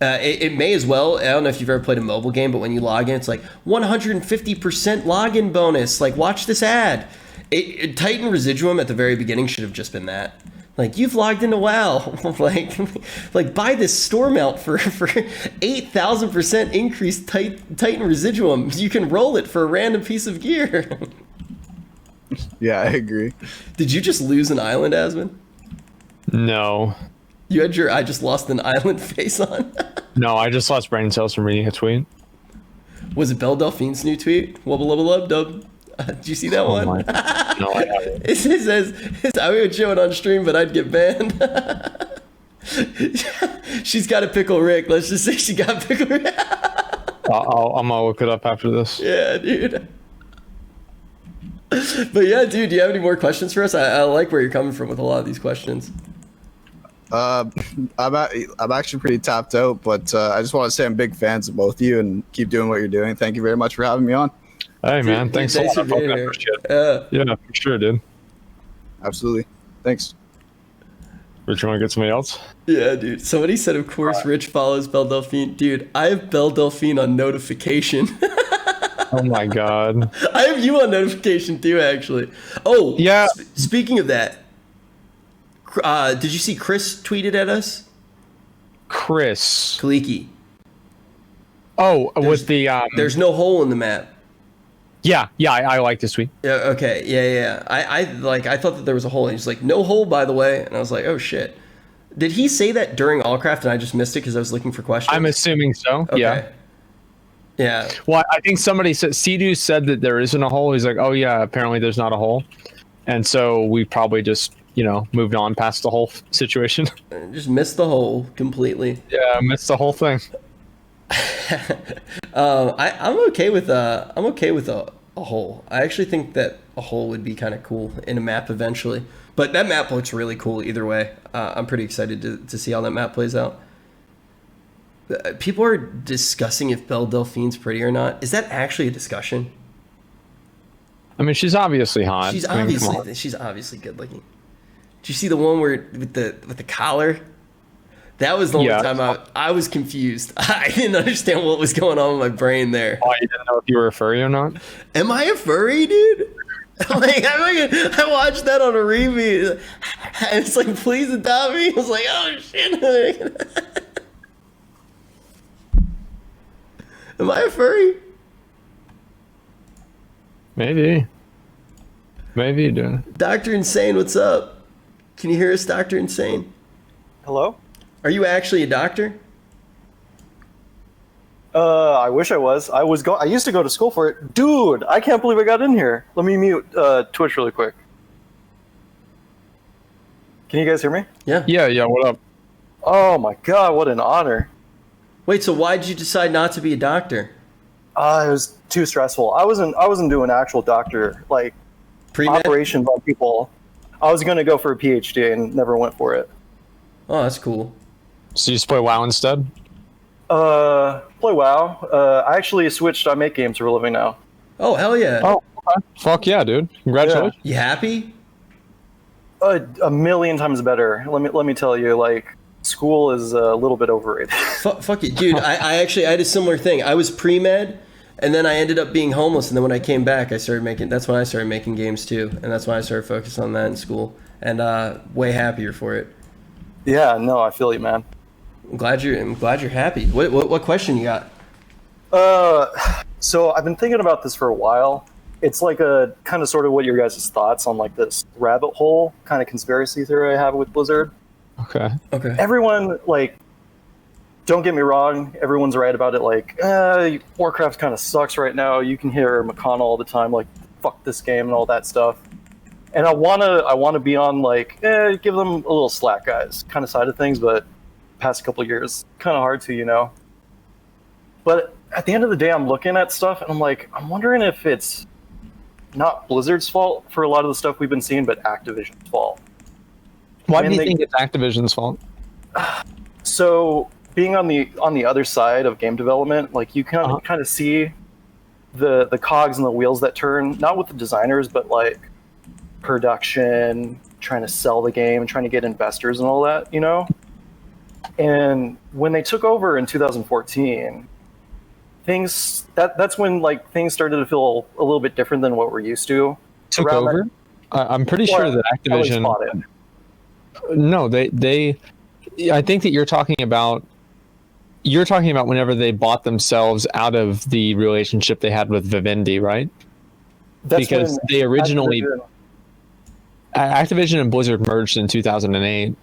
It may as well. I don't know if you've ever played a mobile game, but when you log in, it's like 150% login bonus. Like, watch this ad. Titan Residuum at the very beginning should have just been that. Like, you've logged into WoW. like buy this store mount for 8,000% increased Titan Residuum. You can roll it for a random piece of gear. Yeah, I agree. Did you just lose an island, Asmon? No. You had your I just lost an island face on? No, I just lost brain cells from reading a tweet. Was it Belle Delphine's new tweet? Wubba lubba lub dub. Did you see that one? No, I haven't. It says, I would show it on stream, but I'd get banned. She's got a pickle Rick. Let's just say she got pickle Rick. I'm gonna look it up after this. Yeah, dude. But yeah, dude, do you have any more questions for us? I like where you're coming from with a lot of these questions. I'm actually pretty tapped out, but I just want to say I'm big fans of both of you and keep doing what you're doing. Thank you very much for having me on. Hey, man. Thanks a lot. for being here. Yeah, for sure, dude. Absolutely. Thanks. Rich, you want to get somebody else? Yeah, dude. Somebody said, of course, Rich follows Belle Delphine. Dude, I have Belle Delphine on notification. Oh, my God. I have you on notification, too, actually. Oh, yeah. Speaking of that, did you see Chris tweeted at us? Chris. Kaliki. Oh, with the... There's no hole in the map. Yeah, I like this tweet. Yeah, okay, yeah. I thought that there was a hole, and he's like, no hole, by the way. And I was like, oh, shit. Did he say that during Allcraft, and I just missed it because I was looking for questions? I'm assuming so, okay. Yeah. Yeah. Well, I think somebody said, Sea-Doo said that there isn't a hole. He's like, oh, yeah, apparently there's not a hole. And so we probably just, moved on past the whole situation. Just missed the hole completely. Yeah, missed the whole thing. I'm okay with a hole. I actually think that a hole would be kind of cool in a map eventually. But that map looks really cool either way. I'm pretty excited to see how that map plays out. People are discussing if Belle Delphine's pretty or not. Is that actually a discussion? I mean, she's obviously hot. She's obviously good looking. Did you see the one where with the collar? That was the only time I was confused. I didn't understand what was going on in my brain there. Oh, you didn't know if you were a furry or not? Am I a furry, dude? I watched that on a review. And it's like, please adopt me. I was like, oh shit. Am I a furry? Maybe, dude. Dr. Insane, what's up? Can you hear us, Dr. Insane? Hello? Are you actually a doctor? I wish I was. I used to go to school for it. Dude, I can't believe I got in here. Let me mute Twitch really quick. Can you guys hear me? Yeah. Yeah, what up? Oh my god, what an honor. Wait, so why did you decide not to be a doctor? It was too stressful. I wasn't doing actual doctor, like, Pre-med? operations on people. I was going to go for a PhD and never went for it. Oh, that's cool. So you just play WoW instead? Play WoW. I actually switched. I make games for a living now. Oh, hell yeah. Oh, okay. Fuck yeah, dude. Congratulations. You happy? A million times better. Let me tell you, like, school is a little bit overrated. Fuck it, dude. I actually had a similar thing. I was pre-med, and then I ended up being homeless, and then when I came back, that's when I started making games too, and that's when I started focusing on that in school, and way happier for it. Yeah, no, I feel you, man. I'm glad you're happy. What question you got? So I've been thinking about this for a while. It's like a kind of sort of what your guys' thoughts on like this rabbit hole kind of conspiracy theory I have with Blizzard. Okay. Everyone, like, don't get me wrong, everyone's right about it, like, Warcraft kind of sucks right now. You can hear McConnell all the time, like, fuck this game and all that stuff. And I wanna be on, like, give them a little slack, guys, kind of side of things, but past couple of years, kind of hard to, But at the end of the day, I'm looking at stuff and I'm like, I'm wondering if it's not Blizzard's fault for a lot of the stuff we've been seeing, but Activision's fault. Why do you think it's Activision's fault? So being on the other side of game development, like you can kind of see the cogs and the wheels that turn, not with the designers, but like production, trying to sell the game, trying to get investors and all that, you know? And when they took over in 2014, that's when like things started to feel a little bit different than what we're used to. Took over? I'm pretty sure that Activision. No, they. I think that you're talking about whenever they bought themselves out of the relationship they had with Vivendi, right? Because they originally Activision and Blizzard merged in 2008.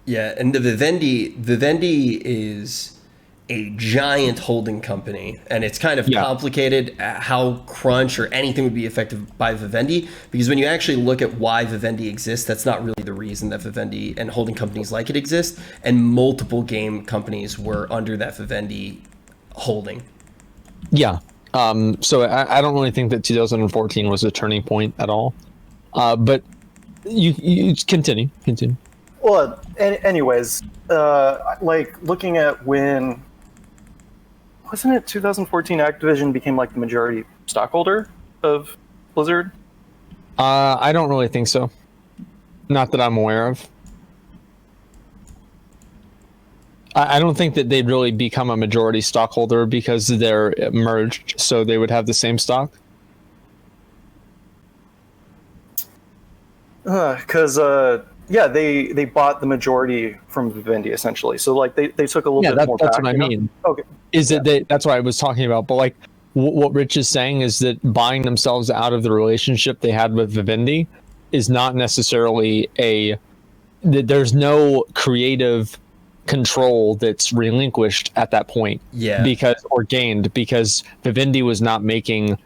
Yeah, and the Vivendi is a giant holding company, and it's kind of complicated how Crunch or anything would be affected by Vivendi, because when you actually look at why Vivendi exists, that's not really the reason that Vivendi and holding companies like it exist, and multiple game companies were under that Vivendi holding. Yeah. So I don't really think that 2014 was a turning point at all. But you continue. Well, anyways, like looking at when, wasn't it 2014 Activision became like the majority stockholder of Blizzard? I don't really think so. Not that I'm aware of. I don't think that they'd really become a majority stockholder because they're merged, so they would have the same stock. Because they bought the majority from Vivendi essentially. So like they took a little bit more. That's back, what I mean. Okay. Is that that's what I was talking about. But like what Rich is saying is that buying themselves out of the relationship they had with Vivendi is not necessarily there's no creative control that's relinquished at that point. Yeah. Because Vivendi was not making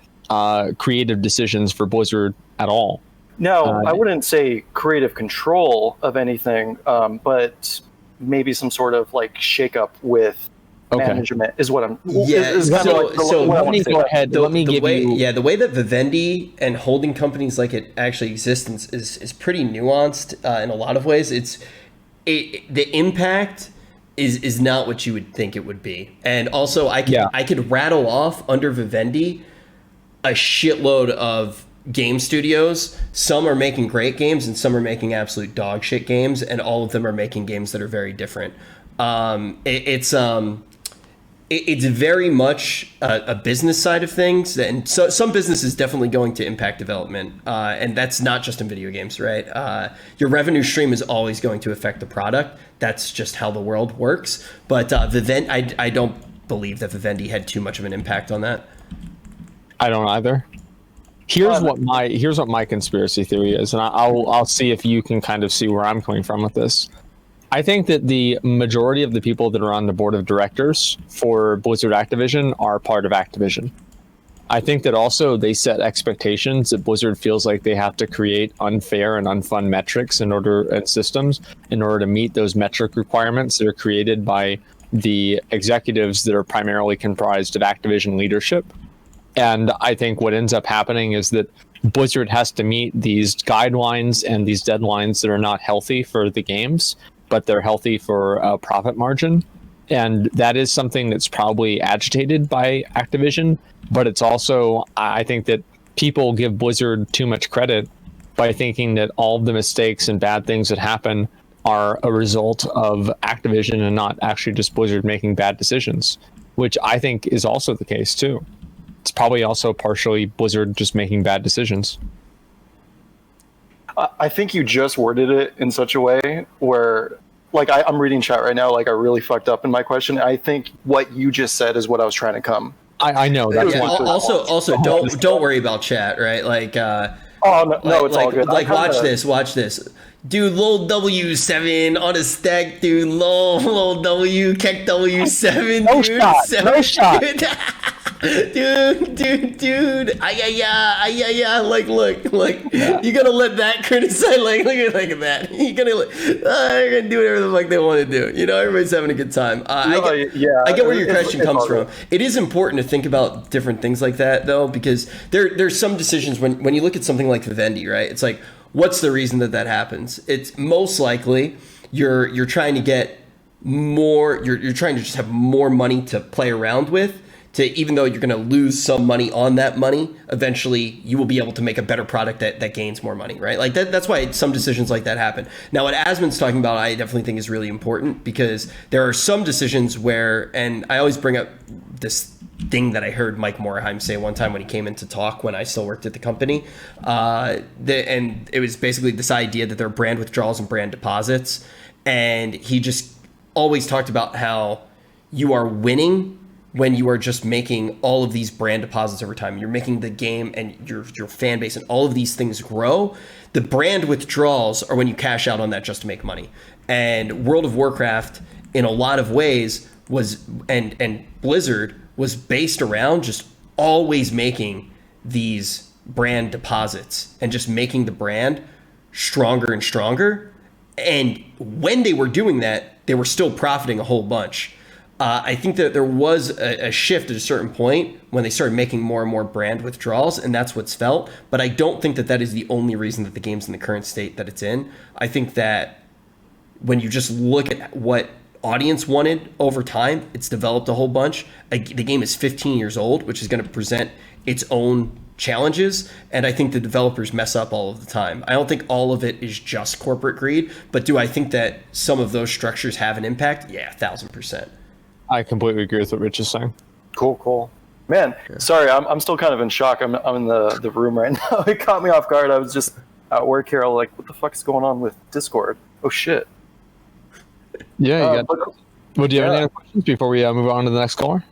creative decisions for Blizzard at all. No, I wouldn't say creative control of anything, but maybe some sort of like shakeup with management is what I'm. Yeah. So let me go ahead. Let me give you. Yeah, the way that Vivendi and holding companies like it actually exist is pretty nuanced in a lot of ways. The impact is not what you would think it would be, and also I could rattle off under Vivendi a shitload of game studios. Some are making great games and some are making absolute dog shit games, and all of them are making games that are very different. It's very much a business side of things, and so some business is definitely going to impact development, and that's not just in video games, right? Your revenue stream is always going to affect the product. That's just how the world works. But I don't believe that Vivendi had too much of an impact on that. I don't either. Here's what my conspiracy theory is, and I'll see if you can kind of see where I'm coming from with this. I think that the majority of the people that are on the board of directors for Blizzard Activision are part of Activision. I think that also they set expectations that Blizzard feels like they have to create unfair and unfun metrics and systems in order to meet those metric requirements that are created by the executives that are primarily comprised of Activision leadership. And I think what ends up happening is that Blizzard has to meet these guidelines and these deadlines that are not healthy for the games, but they're healthy for a profit margin. And that is something that's probably agitated by Activision, but it's also, I think that people give Blizzard too much credit by thinking that all of the mistakes and bad things that happen are a result of Activision and not actually just Blizzard making bad decisions, which I think is also the case too. It's probably also partially Blizzard just making bad decisions. I think you just worded it in such a way where, like, I'm reading chat right now, like I really fucked up in my question. I think what you just said is what I was trying to come. I know. That's also don't worry about chat, right? Like, it's all good. Like, watch this. Dude, lol W7 on a stack, dude. Lol W, Keck W7, no dude. Shot. dude. Yeah. Like, look. You gotta let that criticize. Like, look at that. You're gonna do whatever the fuck they want to do. You know, everybody's having a good time. I get where your question comes from. It is important to think about different things like that, though, because there's some decisions when you look at something like Vivendi, right? It's like, what's the reason that happens? It's most likely you're trying to get more. You're trying to just have more money to play around with. Even though you're going to lose some money on that money, eventually you will be able to make a better product that gains more money, right? Like that's why some decisions like that happen. Now, what Asmon's talking about, I definitely think is really important, because there are some decisions where, and I always bring up this thing that I heard Mike Morheim say one time when he came in to talk when I still worked at the company. And it was basically this idea that there are brand withdrawals and brand deposits. And he just always talked about how you are winning when you are just making all of these brand deposits over time. You're making the game and your fan base and all of these things grow. The brand withdrawals are when you cash out on that just to make money. And World of Warcraft, in a lot of ways, was and Blizzard was based around just always making these brand deposits and just making the brand stronger and stronger. And when they were doing that, they were still profiting a whole bunch. I think that there was a shift at a certain point when they started making more and more brand withdrawals, and that's what's felt. But I don't think that is the only reason that the game's in the current state that it's in. I think that when you just look at what audience wanted over time, it's developed a whole bunch. The game is 15 years old, which is going to present its own challenges, and I think the developers mess up all of the time. I don't think all of it is just corporate greed, but do I think that some of those structures have an impact? Yeah, 1,000%. I completely agree with what Rich is saying. Cool. Man, sorry, I'm still kind of in shock. I'm in the room right now. It caught me off guard. I was just at work here, like, what the fuck is going on with Discord? Oh, shit. Yeah, do you have any other questions before we move on to the next caller?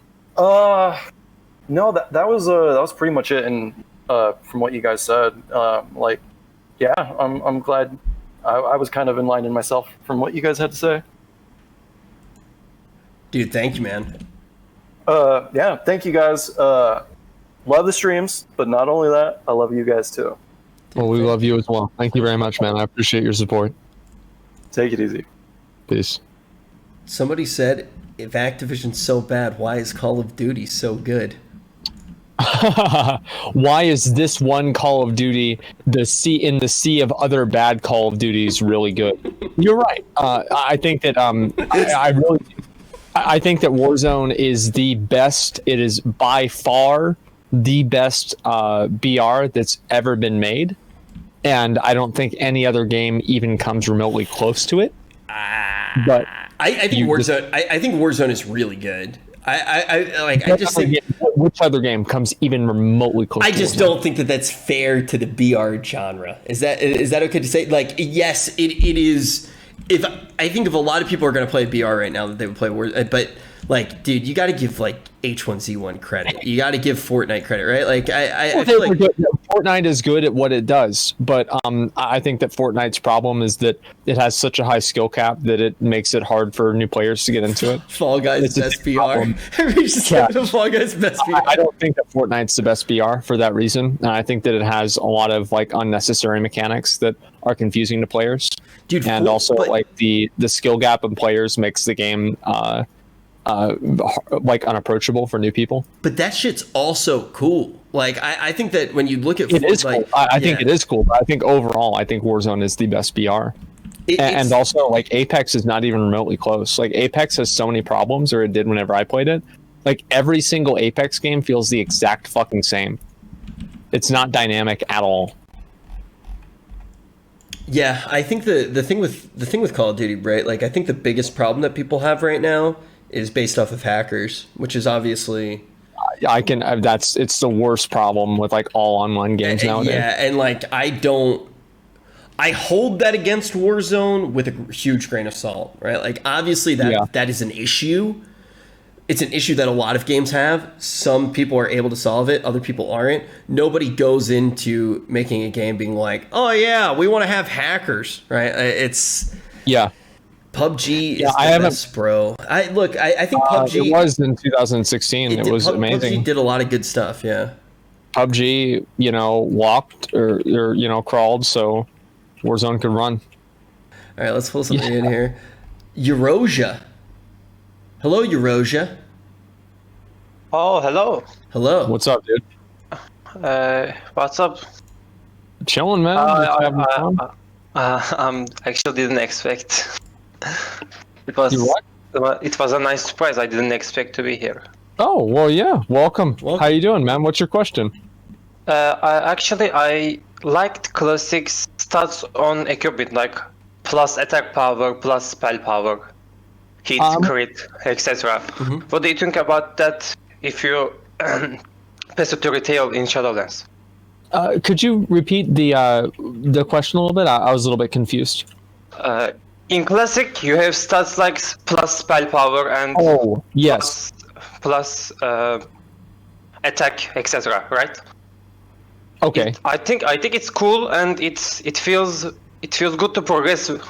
No, that was pretty much it. And from what you guys said, I'm glad I was kind of enlightening myself from what you guys had to say. Dude, thank you, man. Thank you guys. Love the streams, but not only that, I love you guys too. Well, we love you as well. Thank you very much, man. I appreciate your support. Take it easy. Peace. Somebody said, if Activision's so bad, why is Call of Duty so good? Why is this one Call of Duty in the sea of other bad Call of Duties really good? You're right. I think that I think that Warzone is the best. It is by far the best BR that's ever been made, and I don't think any other game even comes remotely close to it. But I think Warzone. I think Warzone is really good. I just think which other game comes even remotely close? I just don't think that that's fair to the BR genre. Is that okay to say? Like, yes, it is. If I think if a lot of people are going to play BR right now, that they would play Warzone, but like, dude, you got to give like H1Z1 credit. You got to give Fortnite credit, right? Like, I feel like Fortnite is good at what it does, but I think that Fortnite's problem is that it has such a high skill cap that it makes it hard for new players to get into it. Fall Guys best BR. Fall Guys best BR. I don't think that Fortnite's the best BR for that reason. And I think that it has a lot of like unnecessary mechanics that are confusing to players. Dude, and like the skill gap in players makes the game like unapproachable for new people. But that shit's also cool. Like I think that when you look at it is cool. I think it is cool, but I think overall I think Warzone is the best BR. And also like Apex is not even remotely close. Like Apex has so many problems, or it did whenever I played it. Like every single Apex game feels the exact fucking same. It's not dynamic at all. Yeah, I think the thing with Call of Duty, right? Like I think the biggest problem that people have right now is based off of hackers, which is obviously it's the worst problem with like all online games nowadays. Yeah, and like I hold that against Warzone with a huge grain of salt, right? Like obviously that is an issue. It's an issue that a lot of games have. Some people are able to solve it, other people aren't. Nobody goes into making a game being like, "Oh yeah, we want to have hackers," right? PUBG Yeah, is I the haven't- best, bro. I think PUBG It was in 2016. It was amazing. PUBG did a lot of good stuff. Yeah. PUBG, walked or crawled so Warzone could run. All right, let's pull something in here. Eurasia. Hello, Eurasia. Oh, hello. Hello. What's up, dude? What's up? Chilling, man. Just having fun. Actually didn't expect. It was You what? It was a nice surprise. I didn't expect to be here. Oh, well, yeah. Welcome. Welcome. How you doing, man? What's your question? I liked classic stats on equipment like plus attack power, plus spell power, hit, crit, etc. What do you think about that if you pass it to retail in Shadowlands? Could you repeat the question a little bit? I was a little bit confused. In classic, you have stats like plus spell power and Oh, yes. plus attack, etc. Right? Okay. I think it's cool and it feels good to progress when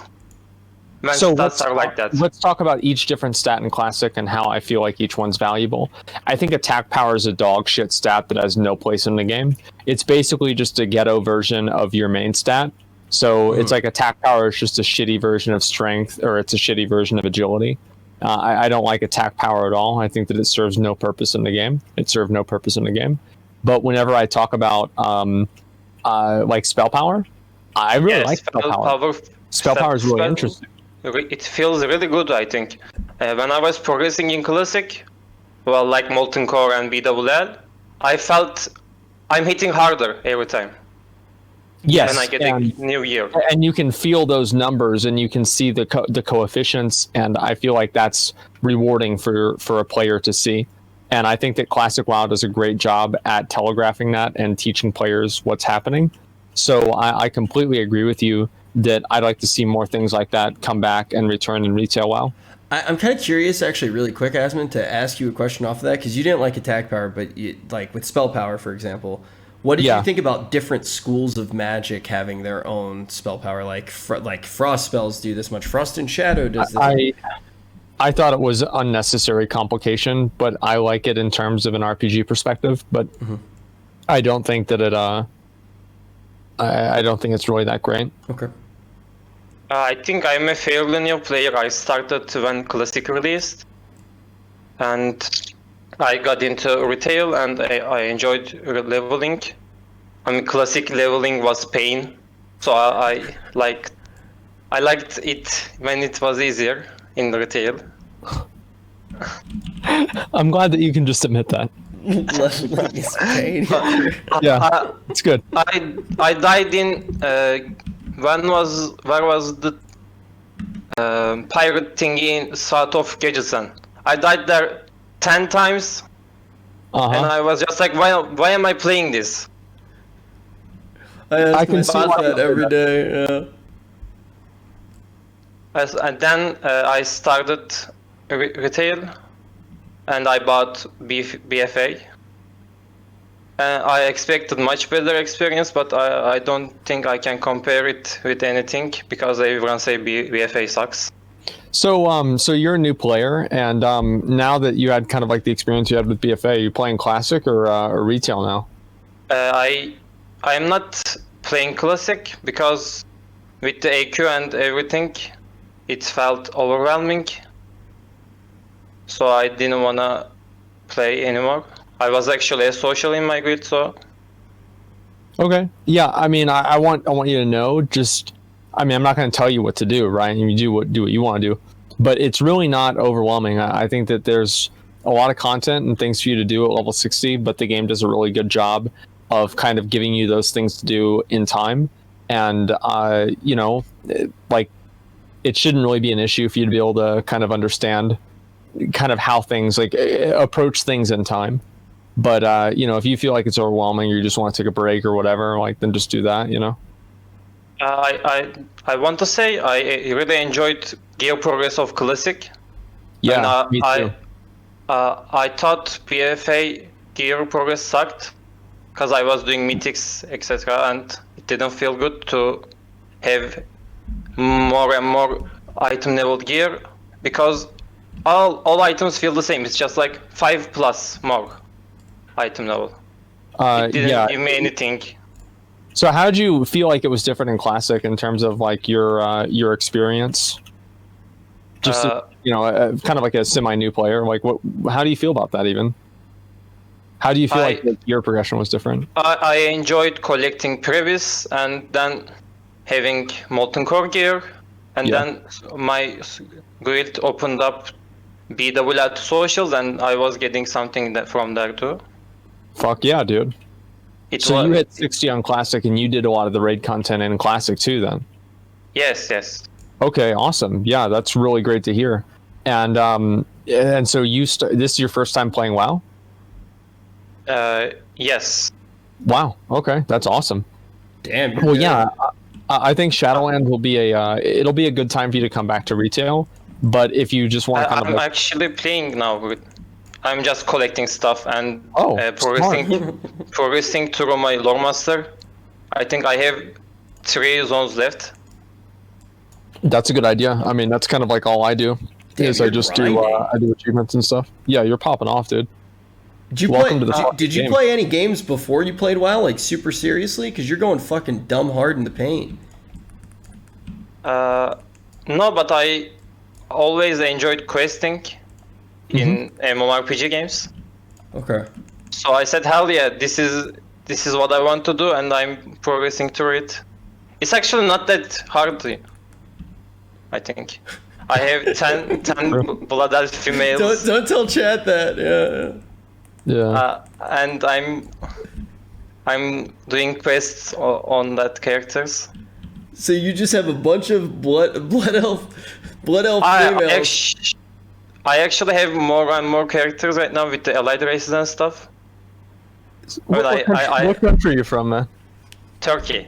stats are like that. Let's talk about each different stat in Classic and how I feel like each one's valuable. I think attack power is a dog shit stat that has no place in the game. It's basically just a ghetto version of your main stat. So it's like attack power is just a shitty version of strength, or it's a shitty version of agility. I don't like attack power at all. I think that it serves no purpose in the game. It served no purpose in the game. But whenever I talk about like spell power, I really like spell power. Spell power is really interesting. It feels really good, I think. When I was progressing in Classic, well, like Molten Core and BWL, I felt I'm hitting harder every time. Yes, when I get a new year. And you can feel those numbers, and you can see the coefficients, and I feel like that's rewarding for a player to see. And I think that Classic WoW does a great job at telegraphing that and teaching players what's happening. So I completely agree with you that I'd like to see more things like that come back and return in retail WoW. I'm kind of curious, actually, really quick, Asmon, to ask you a question off of that, because you didn't like attack power, but like with spell power, for example, what did you think about different schools of magic having their own spell power? Like frost spells do this much, frost and shadow does this. I thought it was unnecessary complication, but I like it in terms of an RPG perspective. But I don't think that it. I don't think it's really that great. Okay. I think I'm a fairly new player. I started when Classic released, and I got into retail, and I enjoyed leveling. I mean, Classic leveling was pain, so I liked it when it was easier in retail. I'm glad that you can just admit that. Yeah, it's good. I died in where was the pirate thingy in south of Gajestan? I died there 10 times, and I was just like, why am I playing this? I can see that every day. Yeah. And then I started retail, and I bought BFA. I expected much better experience, but I don't think I can compare it with anything because everyone say BFA sucks. So you're a new player, and now that you had kind of like the experience you had with BFA, are you playing Classic or retail now? I am not playing Classic because with the AQ and everything, it felt overwhelming. So I didn't wanna play anymore. I was actually a social in my grid, so. Okay. Yeah. I mean, I want you to know. Just, I mean, I'm not going to tell you what to do, right? You do what you want to do, but it's really not overwhelming. I think that there's a lot of content and things for you to do at level 60, but the game does a really good job of kind of giving you those things to do in time. And like, it shouldn't really be an issue for you to be able to kind of understand kind of how things like approach things in time. But if you feel like it's overwhelming, or you just want to take a break or whatever, like, then just do that. I want to say I really enjoyed gear progress of Classic. Yeah, and, me too. I thought PFA gear progress sucked because I was doing mythics, etc., and it didn't feel good to have more and more item level gear, because all items feel the same. It's just like 5 plus more item level. It didn't give me anything. So how did you feel like it was different in Classic in terms of like your experience? Just kind of like a semi-new player. Like, how do you feel about that even? How do you feel like the gear progression was different? I enjoyed collecting previs and then having Molten Core gear, and then my guild opened up BWL socials, and I was getting something from there too. Fuck yeah, dude. You hit 60 on Classic, and you did a lot of the raid content in Classic too, then? Yes. Okay, awesome. Yeah, that's really great to hear. And so this is your first time playing WoW? Yes. Wow. Okay, that's awesome. Damn. Well, good. Yeah, I think Shadowlands will be it'll be a good time for you to come back to retail. But if you just want to I'm actually playing now. I'm just collecting stuff and progressing through my lore master. I think I have 3 zones left. That's a good idea. I mean, that's kind of like all I do. Damn, is I just do achievements and stuff. Yeah, you're popping off, dude. Did you play any games before you played WoW, like super seriously? Because you're going fucking dumb hard in the paint. No, but I always enjoyed questing in MMORPG games. Okay. So I said, hell yeah, this is what I want to do, and I'm progressing through it. It's actually not that hard, I think. I have 10 Blood Elf females. Don't tell chat that. Yeah. And I'm doing quests on that characters. So you just have a bunch of blood elf females. I actually have more and more characters right now with the allied races and stuff. What country are you from, man? Turkey.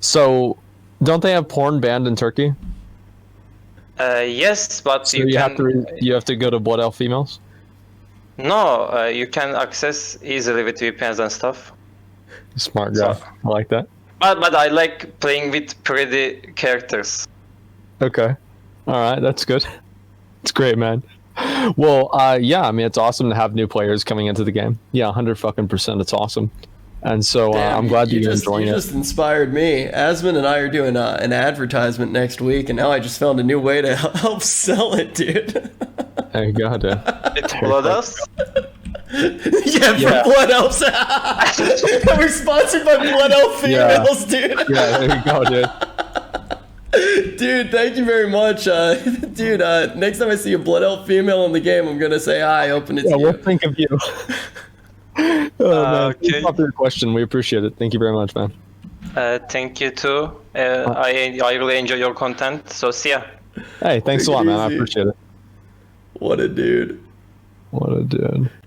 So, don't they have porn banned in Turkey? Yes, but so you have to go to Blood Elf females? No, you can access easily with VPNs and stuff. Smart guy. I like that. But I like playing with pretty characters. Okay. Alright, that's good. It's great, man. Well, yeah, I mean, it's awesome to have new players coming into the game. Yeah, 100%. It's awesome. And so I'm glad you're enjoying it. You just inspired me. Asmon and I are doing an advertisement next week, and now I just found a new way to help sell it, dude. There you go, dude. It's Blood Elves? Yeah, Blood Elves. We're sponsored by Blood Elf females, dude. Yeah, there you go, dude. Dude, thank you very much. Dude, next time I see a Blood Elf female in the game, I'm going to say hi, open it to you. We'll think of you. Man. Okay. Thank you for your question. We appreciate it. Thank you very much, man. Thank you too. I really enjoy your content. So see ya. Hey, thanks a lot, man. I appreciate it. What a dude.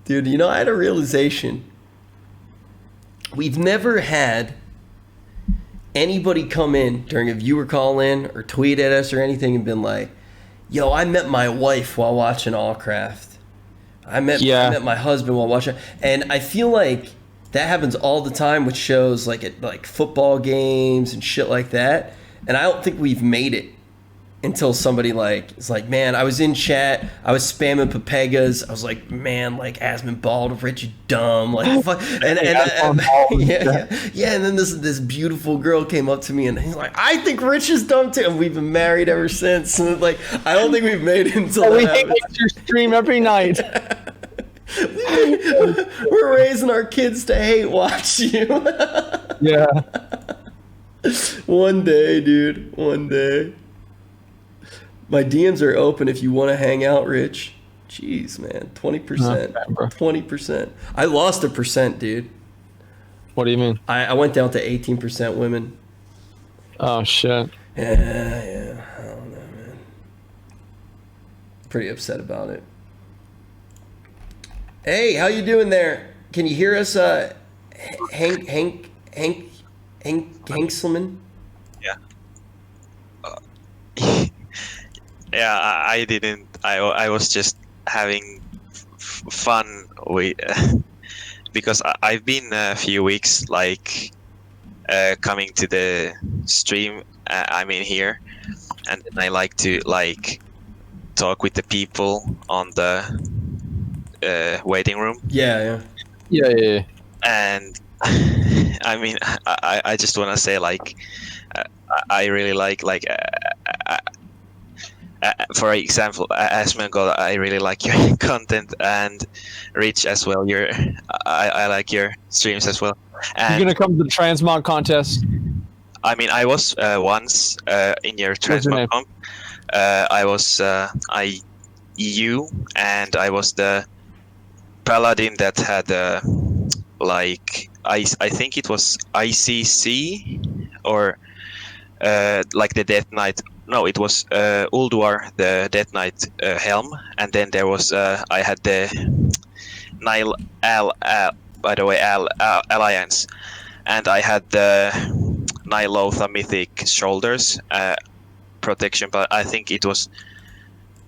Dude, you know, I had a realization. We've never had anybody come in during a viewer call in or tweet at us or anything and been like, yo, I met my wife while watching Allcraft. I met my husband while watching, and I feel like that happens all the time with shows like at like football games and shit like that. And I don't think we've made it until somebody like is like, man, I was in chat, I was spamming Papegas, I was like, man, like Asmongold, Rich, you dumb, like fuck, and then this beautiful girl came up to me and he's like, I think Rich is dumb too, and we've been married ever since. And like, I don't think we've made it until we hate your stream every night. We're raising our kids to hate watch you. Yeah. One day, dude. One day. My DMs are open if you want to hang out, Rich. Jeez, man. 20%. 20%. I lost 1%, dude. What do you mean? I went down to 18% women. Oh, shit. Yeah. I don't know, man. Pretty upset about it. Hey, how you doing there? Can you hear us, Hanksleman? Yeah. Yeah, I didn't. I was just having fun with because I've been a few weeks like coming to the stream. I mean here, and then I like to talk with the people on the waiting room. Yeah. And I mean, I just want to say I really like for example, Asmongold, I really like your content, and Rich as well. I like your streams as well. And you're gonna come to the transmog contest? I mean, I was once in your transmog comp. I was EU, and I was the paladin that had I think it was ICC or like the Death Knight. No, it was Ulduar, the Death Knight helm, and then there was I had the Nile Alliance, and I had the Nilotha Mythic shoulders protection, but I think it was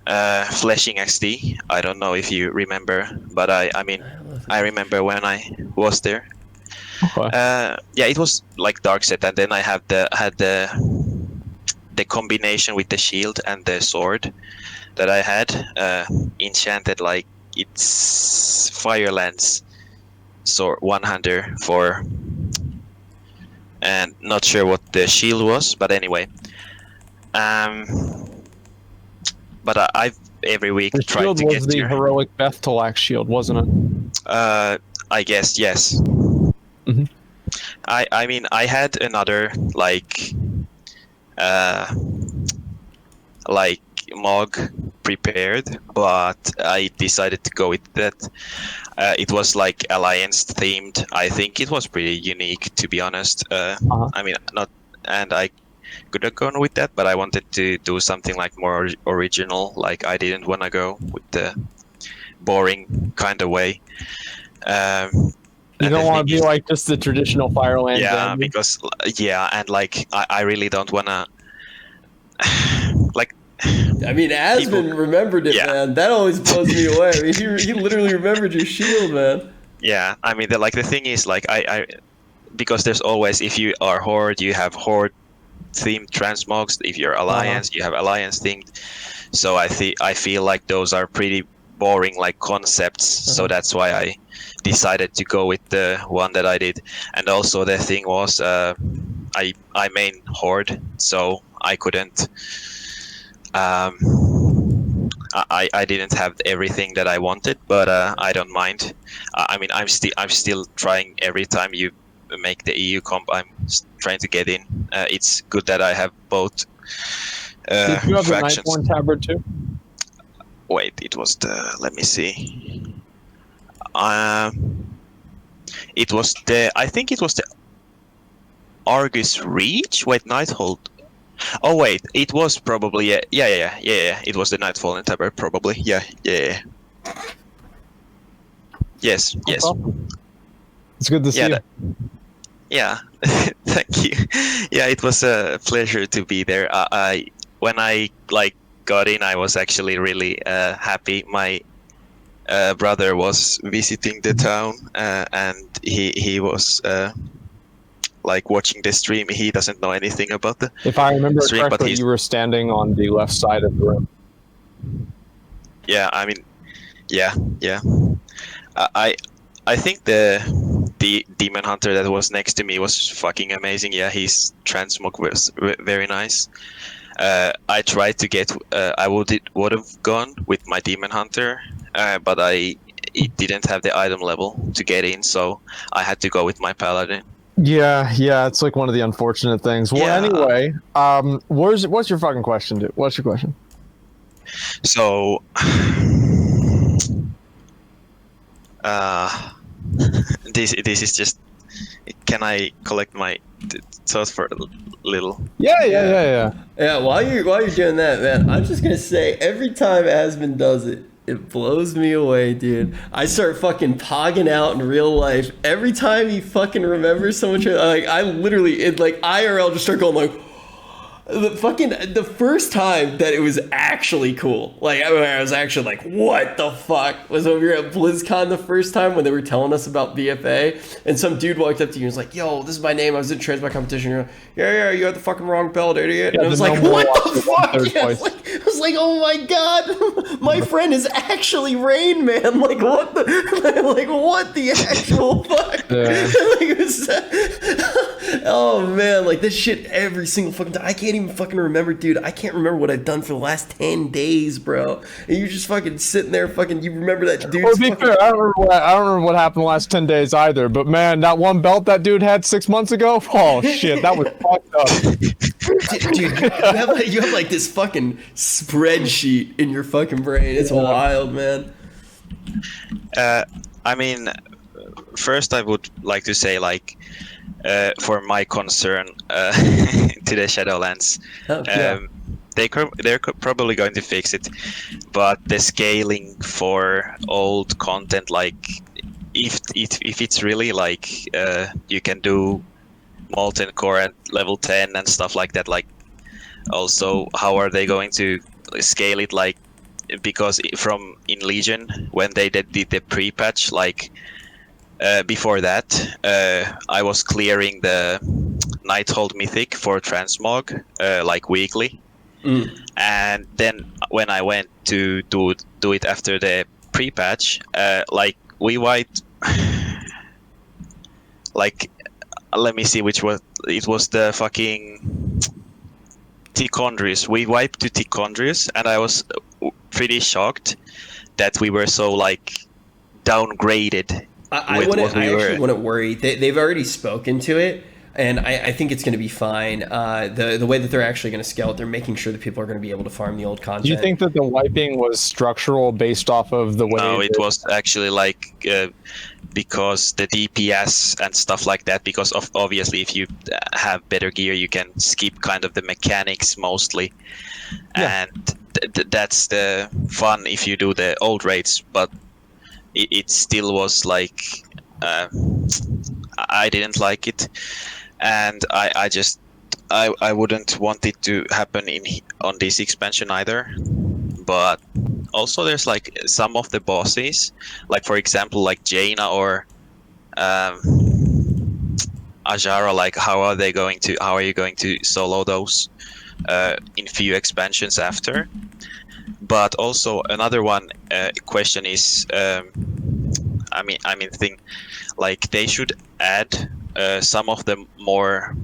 Fleshing XD. I don't know if you remember, but I remember when I was there. Okay. Yeah, it was like dark set, and then I had the combination with the shield and the sword that I had enchanted, like it's Firelands sword 104, and not sure what the shield was, but anyway. But I've every week the tried shield to was get the your heroic Bethtelax shield, wasn't it? I guess yes. Mm-hmm. I mean, I had another like Mog prepared, but I decided to go with that. It was like Alliance themed. I think it was pretty unique, to be honest. I mean, I could have gone with that, but I wanted to do something like more original. Like I didn't want to go with the boring kind of way. You don't want to be like just the traditional Firelands. Yeah, because and like I really don't want to like. I mean, Asmon remembered it, man. That always blows me away. I mean, he literally remembered your shield, man. Yeah, I mean, the thing is, like, I because there's always, if you are Horde, you have Horde themed transmogs. If you're Alliance, you have Alliance themed. So I feel like those are pretty boring, like concepts. So that's why I decided to go with the one that I did. And also the thing was, I main Horde, so I couldn't. I didn't have everything that I wanted, but I don't mind. I mean, I'm still trying every time you make the EU comp. I'm trying to get in. It's good that I have both Did you have factions. the Nightborn tabard too? Wait, it was the. Let me see. It was the. I think it was the Argus Reach. Wait, Nighthold. Oh wait, it was probably yeah. It was the Nightfall and tabard probably. Yeah. Yes. It's good to see you. Yeah, thank you. Yeah, it was a pleasure to be there. When I got in, I was actually really happy. My brother was visiting the town, and he was. Watching the stream, he doesn't know anything about the. If I remember stream, correctly, you were standing on the left side of the room. Yeah, I mean, yeah. I think the demon hunter that was next to me was fucking amazing. Yeah, his transmog was very nice. I tried to get. I would have gone with my demon hunter, but it didn't have the item level to get in, so I had to go with my paladin. Yeah, it's like one of the unfortunate things. Well, anyway, what's your fucking question, dude? What's your question? So, this is just. Can I collect my thoughts for a little? Yeah. Yeah, while you're doing that, man, I'm just gonna say every time Asmon does it, it blows me away, dude. I start fucking pogging out in real life. Every time he fucking remembers so much, like I literally, IRL just start going like, the first time that it was actually cool, like I was actually like, what the fuck, was when we were at BlizzCon the first time when they were telling us about BFA, and some dude walked up to you and was like, yo, this is my name, I was in Transmog competition. You're like, yeah, you had the fucking wrong belt, idiot. Yeah, and I was like, what the fuck? Yeah, I was like, oh my god, my friend is actually Rain Man. Like what the actual fuck? Yeah. Like, it was, oh man, like this shit every single fucking time. I can't even fucking remember, dude. I can't remember what I've done for the last 10 days, bro. And you're just fucking sitting there fucking, you remember that dude? Well, to be fair, I don't remember what happened the last 10 days either, but man, that one belt that dude had 6 months ago, oh shit, that was fucked up. Dude, you have like this fucking spreadsheet in your fucking brain. It's wild, man. I mean, first I would like to say, like, for my concern to the Shadowlands, they're probably going to fix it, but the scaling for old content, like, if it's really like you can do Molten Core at level 10 and stuff like that, like, also how are they going to scale it, like, because from in Legion when they did the pre-patch, like, before that, I was clearing the Nighthold Mythic for Transmog, like, weekly. And then when I went to do it after the pre-patch, like, we wiped, like, let me see which was, it was the fucking Tichondrius. We wiped to Tichondrius, and I was pretty shocked that we were so, like, downgraded. I actually wouldn't worry. They've already spoken to it, and I think it's going to be fine. The way that they're actually going to scale it, they're making sure that people are going to be able to farm the old content. Do you think that the wiping was structural based off of the way? No, it was actually like because the DPS and stuff like that. Because of obviously, if you have better gear, you can skip kind of the mechanics mostly, and that's the fun if you do the old raids. But it still was like I didn't like it, and I wouldn't want it to happen on this expansion either. But also there's like some of the bosses, like for example like Jaina or Ajara, like how are you going to solo those in few expansions after? But also another one question is I mean thing, like they should add some of the more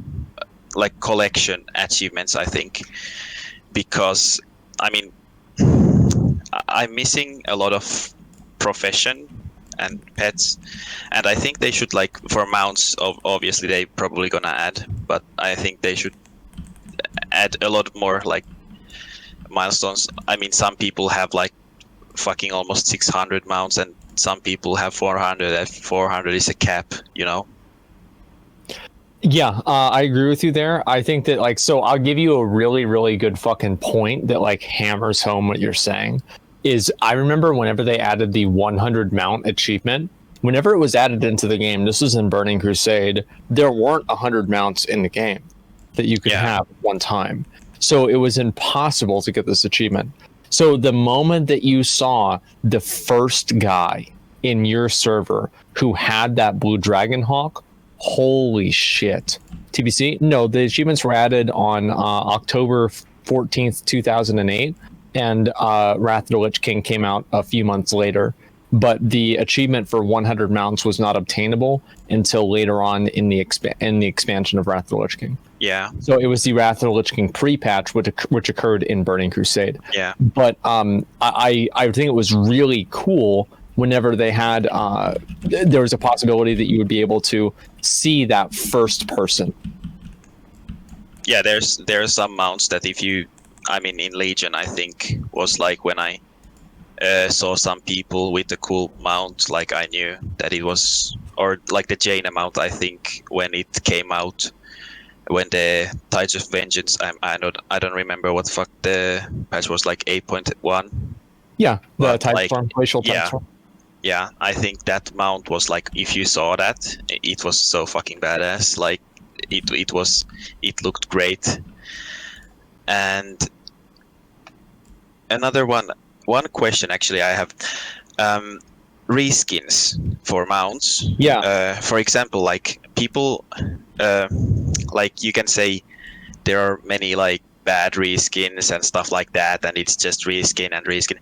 like collection achievements, I think, because I mean I'm missing a lot of profession and pets, and I think they should, like, for mounts, obviously they probably gonna add, but I think they should add a lot more like milestones. I mean, some people have like fucking almost 600 mounts, and some people have 400. That 400 is a cap, you know. Yeah, I agree with you there. I think that, like, so I'll give you a really, really good fucking point that, like, hammers home what you're saying. Is I remember whenever they added the 100 mount achievement, whenever it was added into the game, this was in Burning Crusade, there weren't 100 mounts in the game that you could have at one time. So it was impossible to get this achievement. So the moment that you saw the first guy in your server who had that blue dragon hawk, holy shit. TBC? No, the achievements were added on October 14th, 2008, and Wrath of the Lich King came out a few months later. But the achievement for 100 mounts was not obtainable until later on in the expansion of Wrath of the Lich King. Yeah. So it was the Wrath of the Lich King pre-patch, which occurred in Burning Crusade. Yeah. But I think it was really cool whenever they had there was a possibility that you would be able to see that first person. Yeah, there are some mounts that if you, I mean, in Legion, I think was like when I saw some people with a cool mount, like I knew that it was, or like the Jaina mount, I think when it came out, when the Tides of Vengeance, I don't remember what the fuck the patch was, like 8.1. Yeah, the Tide like, Storm, Glacial Tide Storm. Yeah, I think that mount was like, if you saw that, it was so fucking badass. Like it looked great. And another one question actually I have, reskins for mounts. Yeah. For example, like people, like you can say there are many like bad reskins and stuff like that, and it's just reskin and reskin.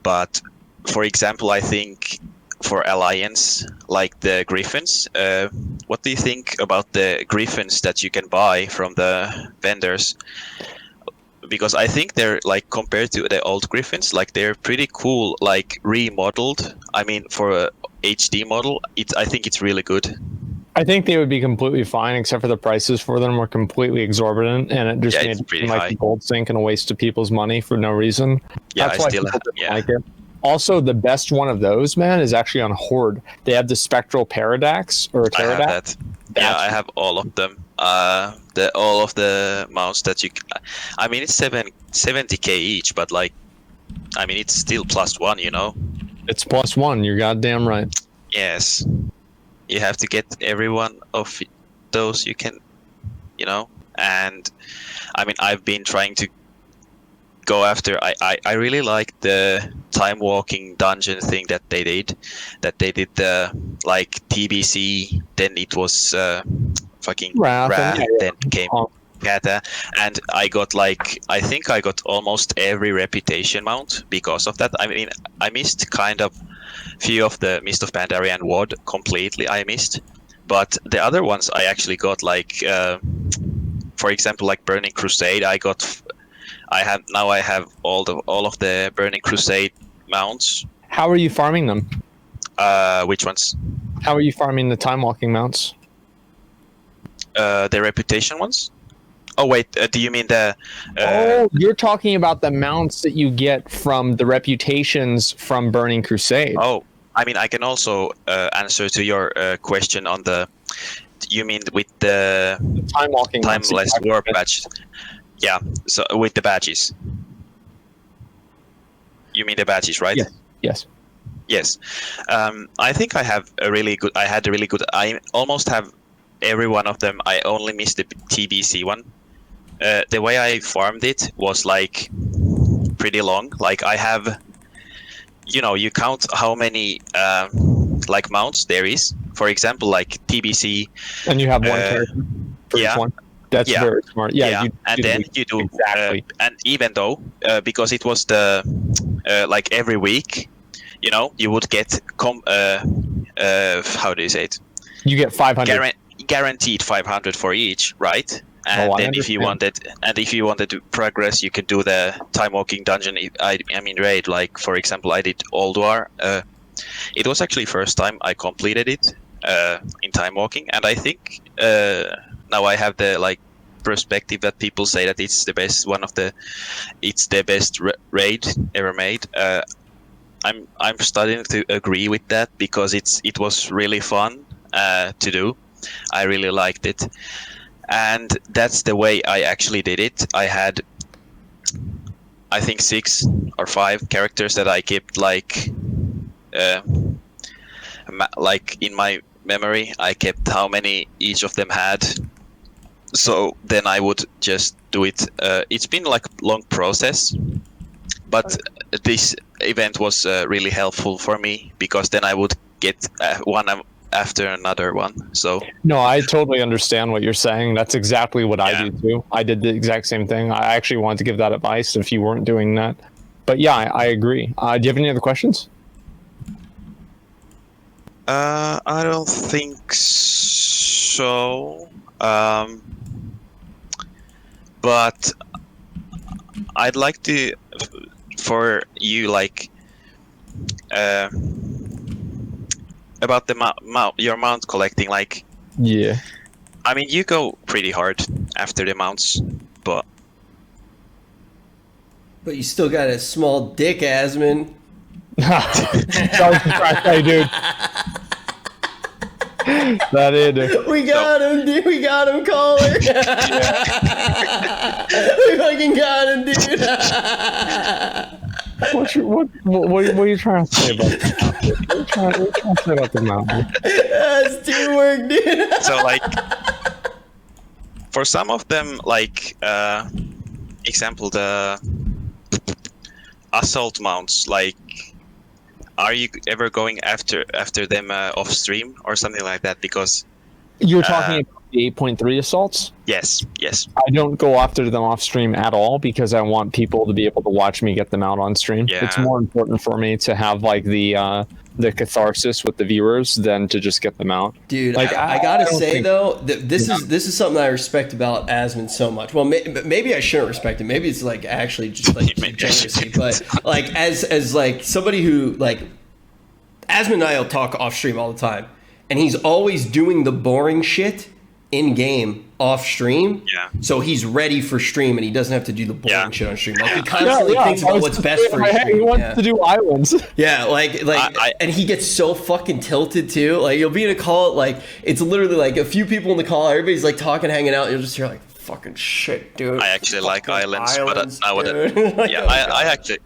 But for example, I think for Alliance, like the Griffins, what do you think about the Griffins that you can buy from the vendors? Because I think they're like, compared to the old Griffins, like they're pretty cool, like remodeled. I mean, for a HD model, I think it's really good. I think they would be completely fine, except for the prices for them were completely exorbitant, and it just made it seem like a gold sink and a waste of people's money for no reason. Yeah, That's why people didn't like it. Also, the best one of those, man, is actually on Horde. They have the Spectral Paradax or I have that. Yeah, I have all of them. All of the mounts that you. I mean, it's 70k each, but like, I mean, it's still +1, you know. It's +1. You're goddamn right. Yes, you have to get every one of those you can, you know. And I mean, I've been trying to go after. I really like the time walking dungeon thing that they did. That they did the like TBC. Then it was fucking Wrath. Then came Kata, and I got like, I think I got almost every reputation mount because of that. I mean, I missed kind of few of the Mist of Pandaria and WoD completely. I missed, but the other ones I actually got, like for example, like Burning Crusade. I have all of the Burning Crusade mounts. How are you farming them? Which ones? How are you farming the time walking mounts? The reputation ones? Oh wait, do you mean the? Oh, you're talking about the mounts that you get from the reputations from Burning Crusade. Oh, I mean, I can also answer to your question on the. You mean with the time walking, timeless warp badge? Yeah. So with the badges. You mean the badges, right? Yes. Yes. I think I have a really good. I had a really good. I almost have every one of them. I only missed the TBC one. The way I farmed it was like pretty long. Like I have, you know, you count how many like mounts there is. For example, like TBC. And you have one character for each one. That's very smart. Yeah. And then you do exactly. And even though because it was the like every week, you know, you would get how do you say it? You get 500. Guaranteed 500 for each, right? And then if you wanted to progress, you could do the time walking dungeon. I mean raid. Like for example, I did Ulduar. It was actually first time I completed it in time walking, and I think now I have the like perspective that people say that it's the best it's the best raid ever made. I'm starting to agree with that because it was really fun to do. I really liked it, and that's the way I actually did it. I had, I think, 6 or 5 characters that I kept like in my memory. I kept how many each of them had. So then I would just do it. It's been like a long process, but this event was really helpful for me because then I would get one after another one. So no, I totally understand what you're saying. That's exactly what I do too. I did the exact same thing. I actually wanted to give that advice if you weren't doing that. But yeah, I agree. Do you have any other questions? I don't think so. But I'd like to, for you, like, about the your mount collecting, like. Yeah. I mean, you go pretty hard after the mounts, but. But you still got a small dick, Asmon. Dude. That is. We got him, dude. We got him, caller. We fucking got him, dude. What are you trying to say about that? What are you trying to say about the mountain? That's teamwork, dude. So, like, for some of them, like, example, the assault mounts, like, are you ever going after them off stream or something like that? Because You're talking about the 8.3 assaults? yes. I don't go after them off stream at all because I want people to be able to watch me get them out on stream. Yeah. It's more important for me to have like the catharsis with the viewers than to just get them out. Dude, Like, I gotta say though, this is something I respect about Asmon so much. Well, maybe I shouldn't respect it. Maybe it's like actually just like degeneracy. But like as like somebody who like Asmon and I'll talk off stream all the time, and he's always doing the boring shit in game off stream. Yeah. So he's ready for stream, and he doesn't have to do the boring shit on stream. Like he Yeah. constantly thinks about what's best for his stream. He wants to do islands. Yeah, like, and he gets so fucking tilted too. Like, you'll be in a call, like, it's literally like a few people in the call, everybody's like talking, hanging out, and you'll just hear like, fucking shit, dude. I actually like islands, but I actually,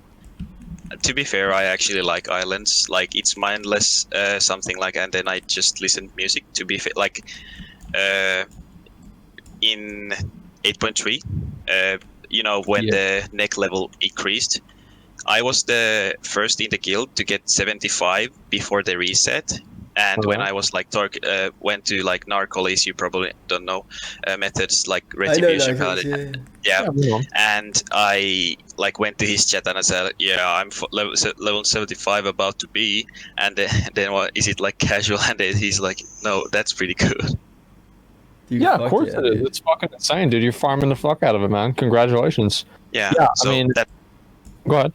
to be fair, I actually like islands. Like, it's mindless, something like, and then I just listen to music. To be fair, like, in 8.3, you know, when the neck level increased, I was the first in the guild to get 75 before the reset. And when I was like went to like Narcolis, you probably don't know methods like retribution. Yeah. And I like went to his chat and I said, "Yeah, I'm level 75 about to be." And then what is it like casual? And then he's like, "No, that's pretty good." Dude, Yeah, of course yeah, it is. dude. It's fucking insane, dude. You're farming the fuck out of it, man. Congratulations. Yeah. Yeah, So I mean, that. Go ahead.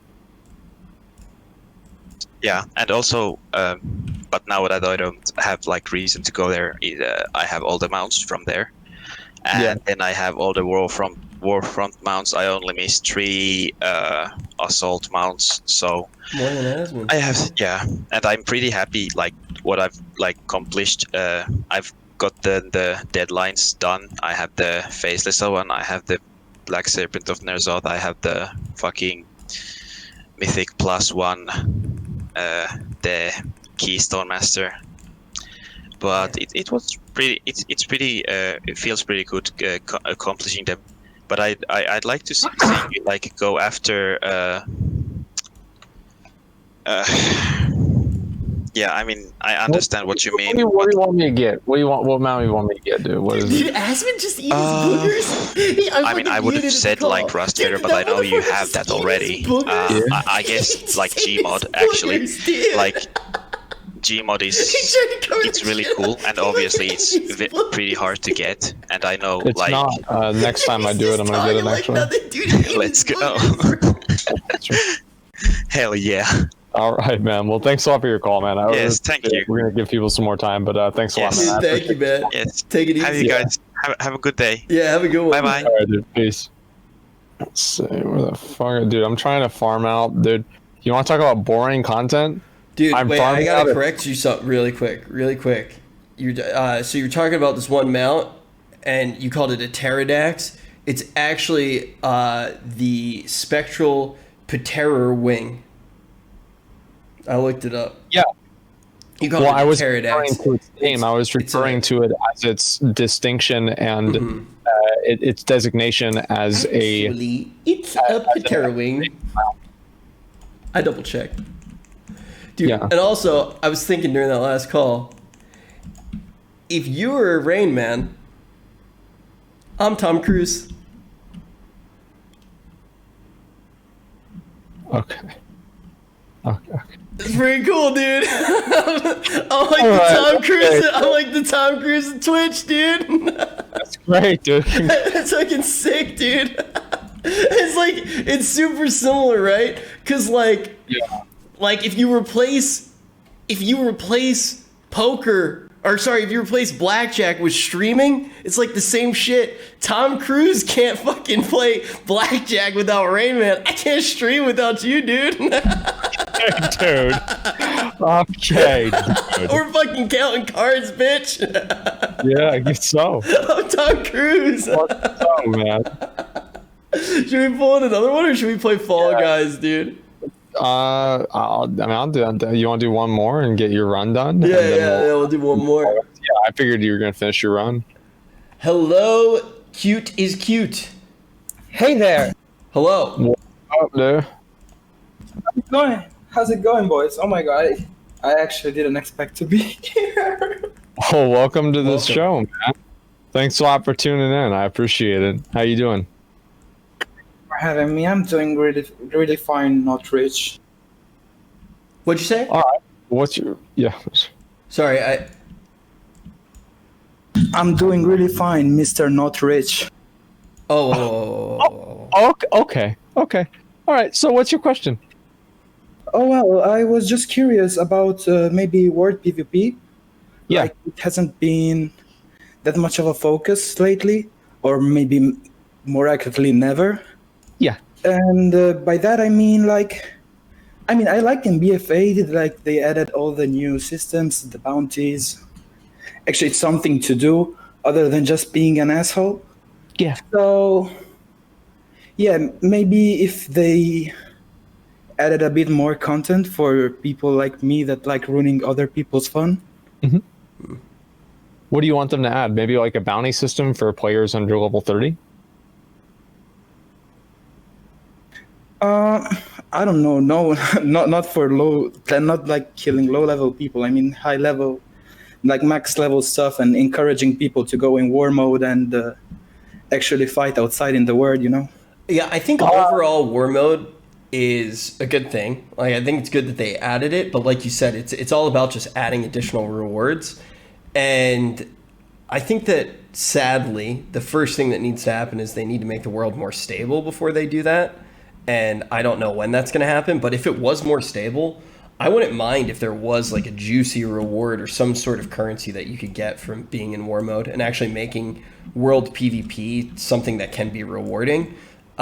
Yeah, and also, but now that I don't have like reason to go there, I have all the mounts from there, and then I have all the Warfront mounts. I only missed 3 assault mounts, so More than Asmon. I have and I'm pretty happy like what I've like accomplished. I've got the deadlines done. I have the Faceless one. I have the Black Serpent of Ner'zhul. I have the fucking Mythic +1. The Keystone Master, but it was pretty. It's pretty. It feels pretty good accomplishing them. But I'd like to see you like go after. Yeah, I mean, I understand what you mean. What do you want me to get? What mount do you want me to get, dude? What is Dude, it? Asmon just eats boogers. I mean, I would have said like Rustvader, but I know you have that already. I guess like Gmod actually, like Gmod is it's really cool, and obviously it's pretty hard to get. And I know It's like not. Next time I do it, I'm gonna get it actually. let's go. Hell yeah. All right, man. Well, thanks a lot for your call, man. Yes, thank you. We're gonna give people some more time, but thanks a lot, man. Dude, thank you, man. Yes. Take it easy. Have you guys have a good day. Yeah, have a good one. Bye bye. All right, dude. Peace. Let's see where the fuck, dude. I'm trying to farm out, dude. You want to talk about boring content? Dude, I'm wait, I farming gotta out correct you something really quick. You're so you're talking about this one mount, and you called it a pterodax. It's actually the spectral Pterror wing. I looked it up. Yeah. You called Well, it I was pterodax. referring to its name. I was referring to it as its distinction and its designation as a. Actually, it's a Pterror wing. I double checked. Dude, Yeah. and also, I was thinking during that last call, if you were a Rain Man, I'm Tom Cruise. Okay. It's pretty cool, dude. I'm like the Tom Cruise of Twitch, dude. That's great, dude. It's fucking sick, dude. It's super similar, right? Because like if you replace poker, or sorry, if you replace blackjack with streaming, it's like the same shit. Tom Cruise can't fucking play blackjack without Rain Man. I can't stream without you, dude. Dude. Okay, dude. We're fucking counting cards, bitch. Yeah, I guess so. I'm Tom Cruise. Oh, man. Should we pull in another one, or should we play Fall Guys, dude? I'll do that. You want to do one more and get your run done? Yeah, we'll do one more. Yeah, I figured you were gonna finish your run. Hello, cute is cute. Hey there. Hello. Up there. How's it going, boys? Oh my god, I actually didn't expect to be here. Oh, welcome to this Welcome. show, man. Thanks a lot for tuning in. I appreciate it. How you doing? For having me, I'm doing really fine, not rich. What'd you say? All right. What's your Sorry, I'm doing really fine, Mr. Not Rich. Oh. Okay. All right. So, what's your question? Oh well, I was just curious about maybe World PvP. Yeah. Like, it hasn't been that much of a focus lately, or maybe more accurately, never. Yeah. And by that I mean I liked in BFA that they added all the new systems, the bounties. Actually, it's something to do other than just being an asshole. Yeah. So, yeah, maybe if they added a bit more content for people like me that like ruining other people's fun. What do you want them to add? Maybe like a bounty system for players under level 30? I don't know. No, not for low. Not like killing low level people. I mean high level, like max level stuff, and encouraging people to go in war mode and actually fight outside in the world. You know. Yeah, I think overall war mode is a good thing. Like, I think it's good that they added it, but like you said, it's all about just adding additional rewards. And I think that sadly, the first thing that needs to happen is they need to make the world more stable before they do that. And I don't know when that's going to happen, but if it was more stable, I wouldn't mind if there was like a juicy reward or some sort of currency that you could get from being in war mode and actually making world PvP something that can be rewarding.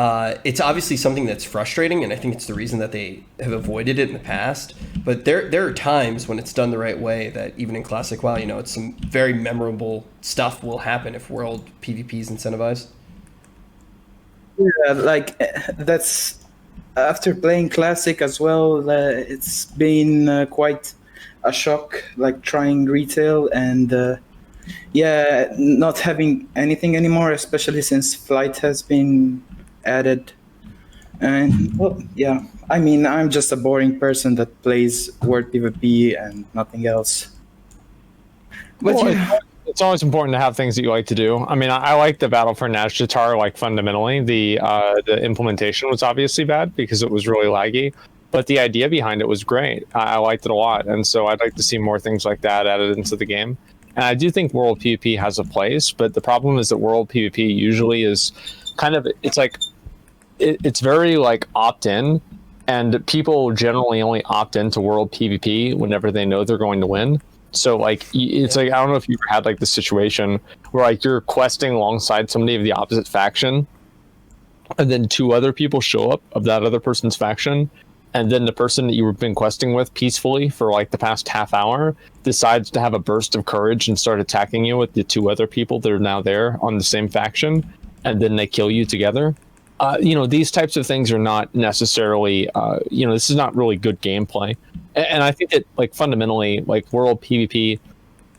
It's obviously something that's frustrating, and I think it's the reason that they have avoided it in the past. But there are times when it's done the right way that even in Classic WoW, it's some very memorable stuff will happen if world PvP is incentivized. Yeah, like that's after playing Classic as well. It's been quite a shock, like trying retail and not having anything anymore, especially since Flight has been added. And well, yeah, I mean, I'm just a boring person that plays World PvP and nothing else. But Well, yeah. it's always important to have things that you like to do. I mean, I like the Battle for Nazjatar, like fundamentally. The implementation was obviously bad because it was really laggy, but the idea behind it was great. I liked it a lot, and so I'd like to see more things like that added into the game. And I do think World PvP has a place, but the problem is that World PvP usually is kind of, it's like, it's very like opt-in, and people generally only opt into World PvP whenever they know they're going to win. So like, it's like, I don't know if you've ever had like the situation where like you're questing alongside somebody of the opposite faction, and then two other people show up of that other person's faction, and then the person that you've been questing with peacefully for like the past half hour decides to have a burst of courage and start attacking you with the two other people that are now there on the same faction, and then they kill you together. These types of things are not necessarily, this is not really good gameplay. And I think that, like, fundamentally, like, World PvP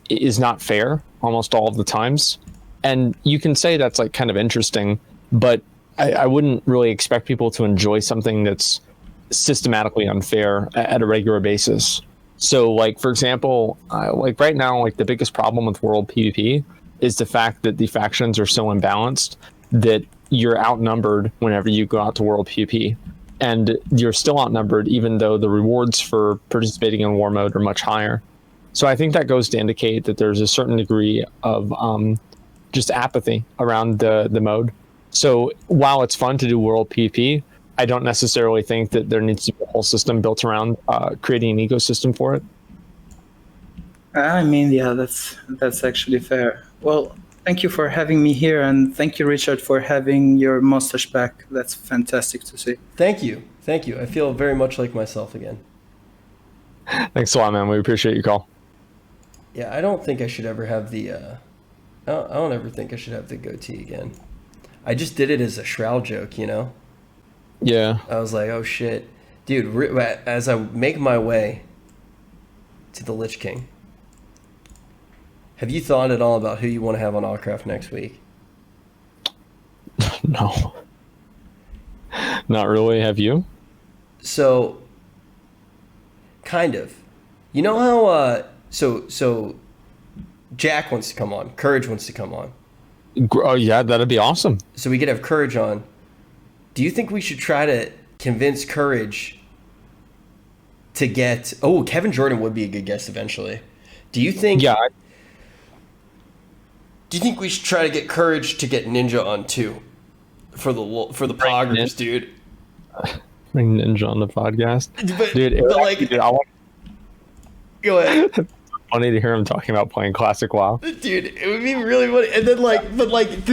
is not fair almost all of the times. And you can say that's, like, kind of interesting, but I wouldn't really expect people to enjoy something that's systematically unfair at a regular basis. So, like, for example, like, right now, like, the biggest problem with World PvP is the fact that the factions are so imbalanced that you're outnumbered whenever you go out to World PvP. And you're still outnumbered even though the rewards for participating in war mode are much higher. So I think that goes to indicate that there's a certain degree of just apathy around the mode. So while it's fun to do World PvP, I don't necessarily think that there needs to be a whole system built around creating an ecosystem for it. I mean, yeah, that's actually fair. Well, thank you for having me here, and thank you, Richard, for having your mustache back. That's fantastic to see. Thank you. I feel very much like myself again. Thanks a lot, man. We appreciate your call. Yeah, I don't think I should ever have the. I don't ever think I should have the goatee again. I just did it as a Shroud joke, Yeah. I was like, oh shit, dude. As I make my way to the Lich King, have you thought at all about who you want to have on Allcraft next week? No. Not really. Have you? So, kind of. You know how so Jack wants to come on. Courage wants to come on. Oh yeah, that'd be awesome. So we could have Courage on. Do you think we should try to convince Courage to get... Oh, Kevin Jordan would be a good guest eventually. Do you think... Yeah. Do you think we should try to get Courage to get Ninja on too? For the poggers, dude. Bring Ninja on the podcast. But like... Dude, I want... Go ahead. Funny to hear him talking about playing classic WoW. Dude, it would be really funny. And then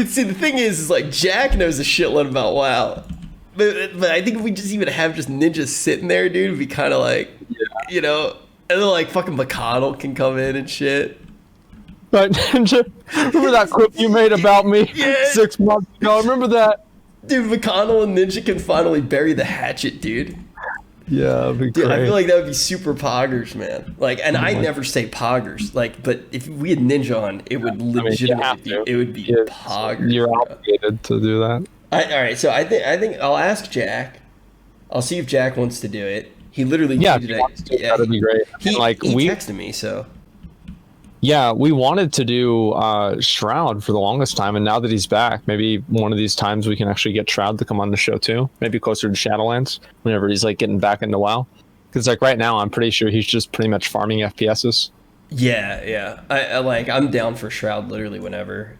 see, the thing is like Jack knows a shitload about WoW. But I think if we just even have just Ninja sitting there, dude, it'd be kind of like, you know, and then like fucking McConnell can come in and shit. But Ninja, remember that clip you made about me 6 months ago? Remember that? Dude, McConnell and Ninja can finally bury the hatchet, dude. Yeah, that'd be dude, great. I feel like that would be super poggers, man. Like, and I never say poggers. Like, but if we had Ninja on, it would legitimately it would be poggers. You're obligated to do that. All right, so I think I'll ask Jack. I'll see if Jack wants to do it. He literally tweeted it. That'd be great. He texted me, so. Yeah, we wanted to do Shroud for the longest time, and now that he's back, maybe one of these times we can actually get Shroud to come on the show too. Maybe closer to Shadowlands, whenever he's like getting back into WoW. Because like right now, I'm pretty sure he's just pretty much farming FPSs. Yeah. I'm down for Shroud literally whenever.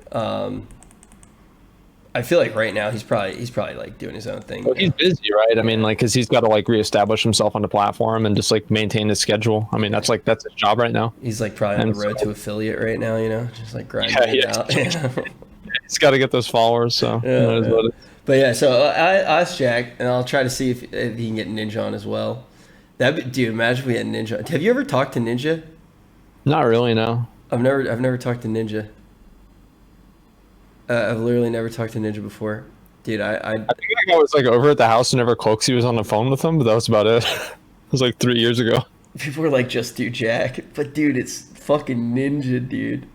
I feel like right now he's probably like doing his own thing. Well, he's busy, right? I mean, like, because he's got to like reestablish himself on the platform and just like maintain his schedule. I mean, that's his job right now. He's like probably on the road to affiliate right now, you know, just like grinding it out. He's got to get those followers. So, but yeah, so I asked Jack, and I'll try to see if he can get Ninja on as well. Dude, imagine if we had Ninja. Have you ever talked to Ninja? Not really, no. I've never talked to Ninja. I've literally never talked to Ninja before. Dude, I think I was like over at the house whenever Cloaksy was on the phone with him, but that was about it. It was like 3 years ago. People were like, just do Jack. But dude, it's fucking Ninja, dude.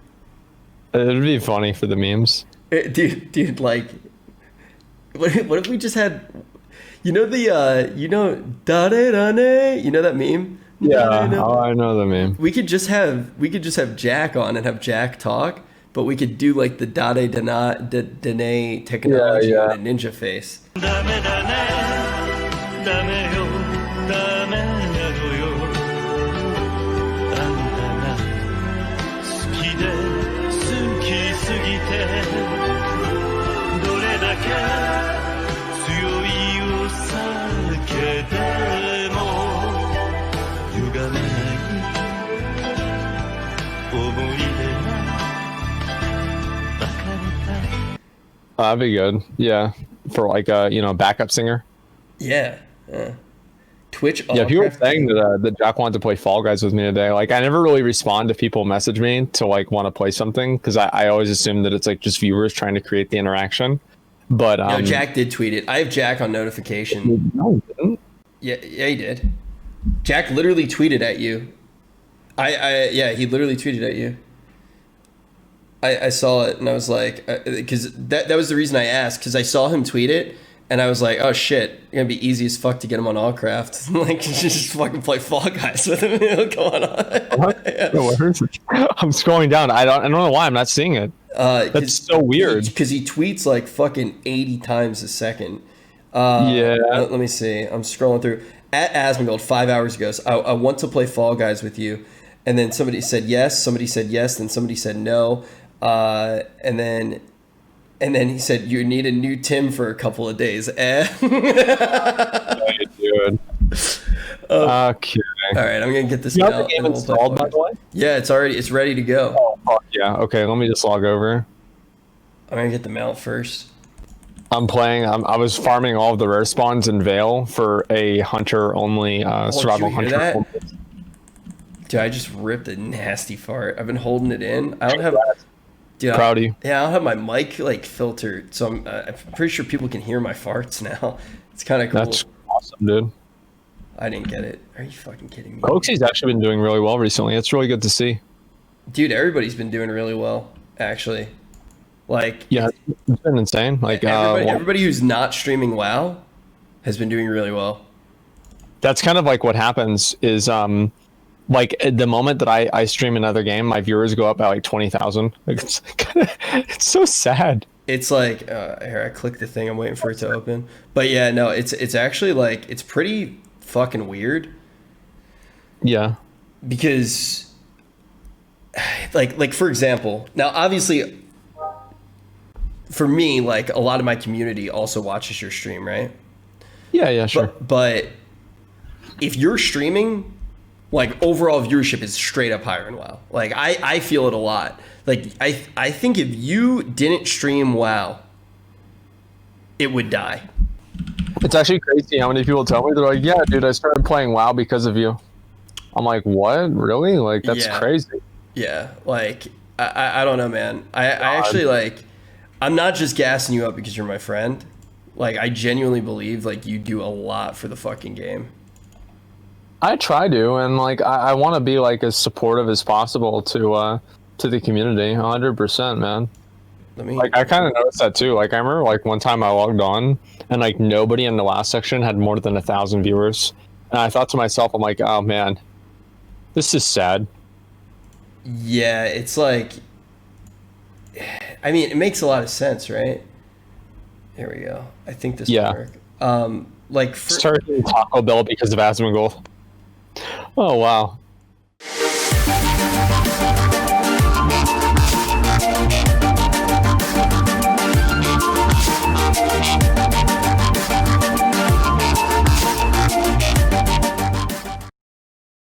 It'd be funny for the memes. Dude, like, what if we just had, you know da-da-da-da, you know that meme? Yeah, I know the meme. We could just have Jack on and have Jack talk. But we could do like the Dade Dene technology and a ninja face. That'd be good. Yeah. For like a, backup singer. Yeah. Twitch. Yeah, people were saying that Jack wanted to play Fall Guys with me today. Like, I never really respond to people message me to like want to play something because I always assume that it's like just viewers trying to create the interaction. But no, Jack did tweet it. I have Jack on notification. No, he didn't. Yeah, he did. Jack literally tweeted at you. He literally tweeted at you. I saw it and I was like, because that was the reason I asked, because I saw him tweet it and I was like, oh shit, it's gonna be easy as fuck to get him on Allcraft. Like, just fucking play Fall Guys with him. Going on. Yeah. I'm scrolling down. I don't know why I'm not seeing it. That's so weird. Because he tweets like fucking 80 times a second. Let me see. I'm scrolling through. At Asmongold 5 hours ago, I want to play Fall Guys with you. And then somebody said yes, then somebody said no. And then he said, you need a new Tim for a couple of days. Dude. Okay. All right, I'm gonna get this out. The game installed, by the way? Yeah, it's ready to go. Oh, fuck yeah. Okay, let me just log over. I'm gonna get the mount first. I'm playing. I was farming all of the rare spawns in Vale for a hunter only survival hunter. That? Dude, I just ripped a nasty fart. I've been holding it in. I don't have. Dude, proud of you. Yeah, I don't have my mic like filtered, so I'm pretty sure people can hear my farts now. It's kind of cool. That's awesome, dude. I didn't get it. Are you fucking kidding me? Coxie's actually been doing really well recently. It's really good to see. Dude, everybody's been doing really well, actually. Like, yeah, it's been insane. Like everybody who's not streaming WoW has been doing really well. That's kind of like what happens is like at the moment that I stream another game, my viewers go up by like 20,000. It's it's so sad. It's like here, I click the thing, I'm waiting for it to open. But yeah, no, it's actually like it's pretty fucking weird. Yeah. Because like for example, now obviously for me, like a lot of my community also watches your stream, right? Yeah, sure. But if you're streaming, like overall viewership is straight up higher in WoW. Like I feel it a lot. Like I think if you didn't stream WoW, it would die. It's actually crazy how many people tell me, they're like, yeah, dude, I started playing WoW because of you. I'm like, what? Really? Like, that's crazy. Yeah, like I don't know, man. I actually like, I'm not just gassing you up because you're my friend. Like I genuinely believe like you do a lot for the fucking game. I try to, and like I want to be like as supportive as possible to the community, 100%, man. Like I kind of noticed that too. Like I remember like one time I logged on and like nobody in the last section had more than 1,000 viewers, and I thought to myself, I'm like, oh man, this is sad. Yeah, it's like, I mean, it makes a lot of sense, right? Here we go. I think this will work. Like started Taco Bell because of Asmongold. Oh wow.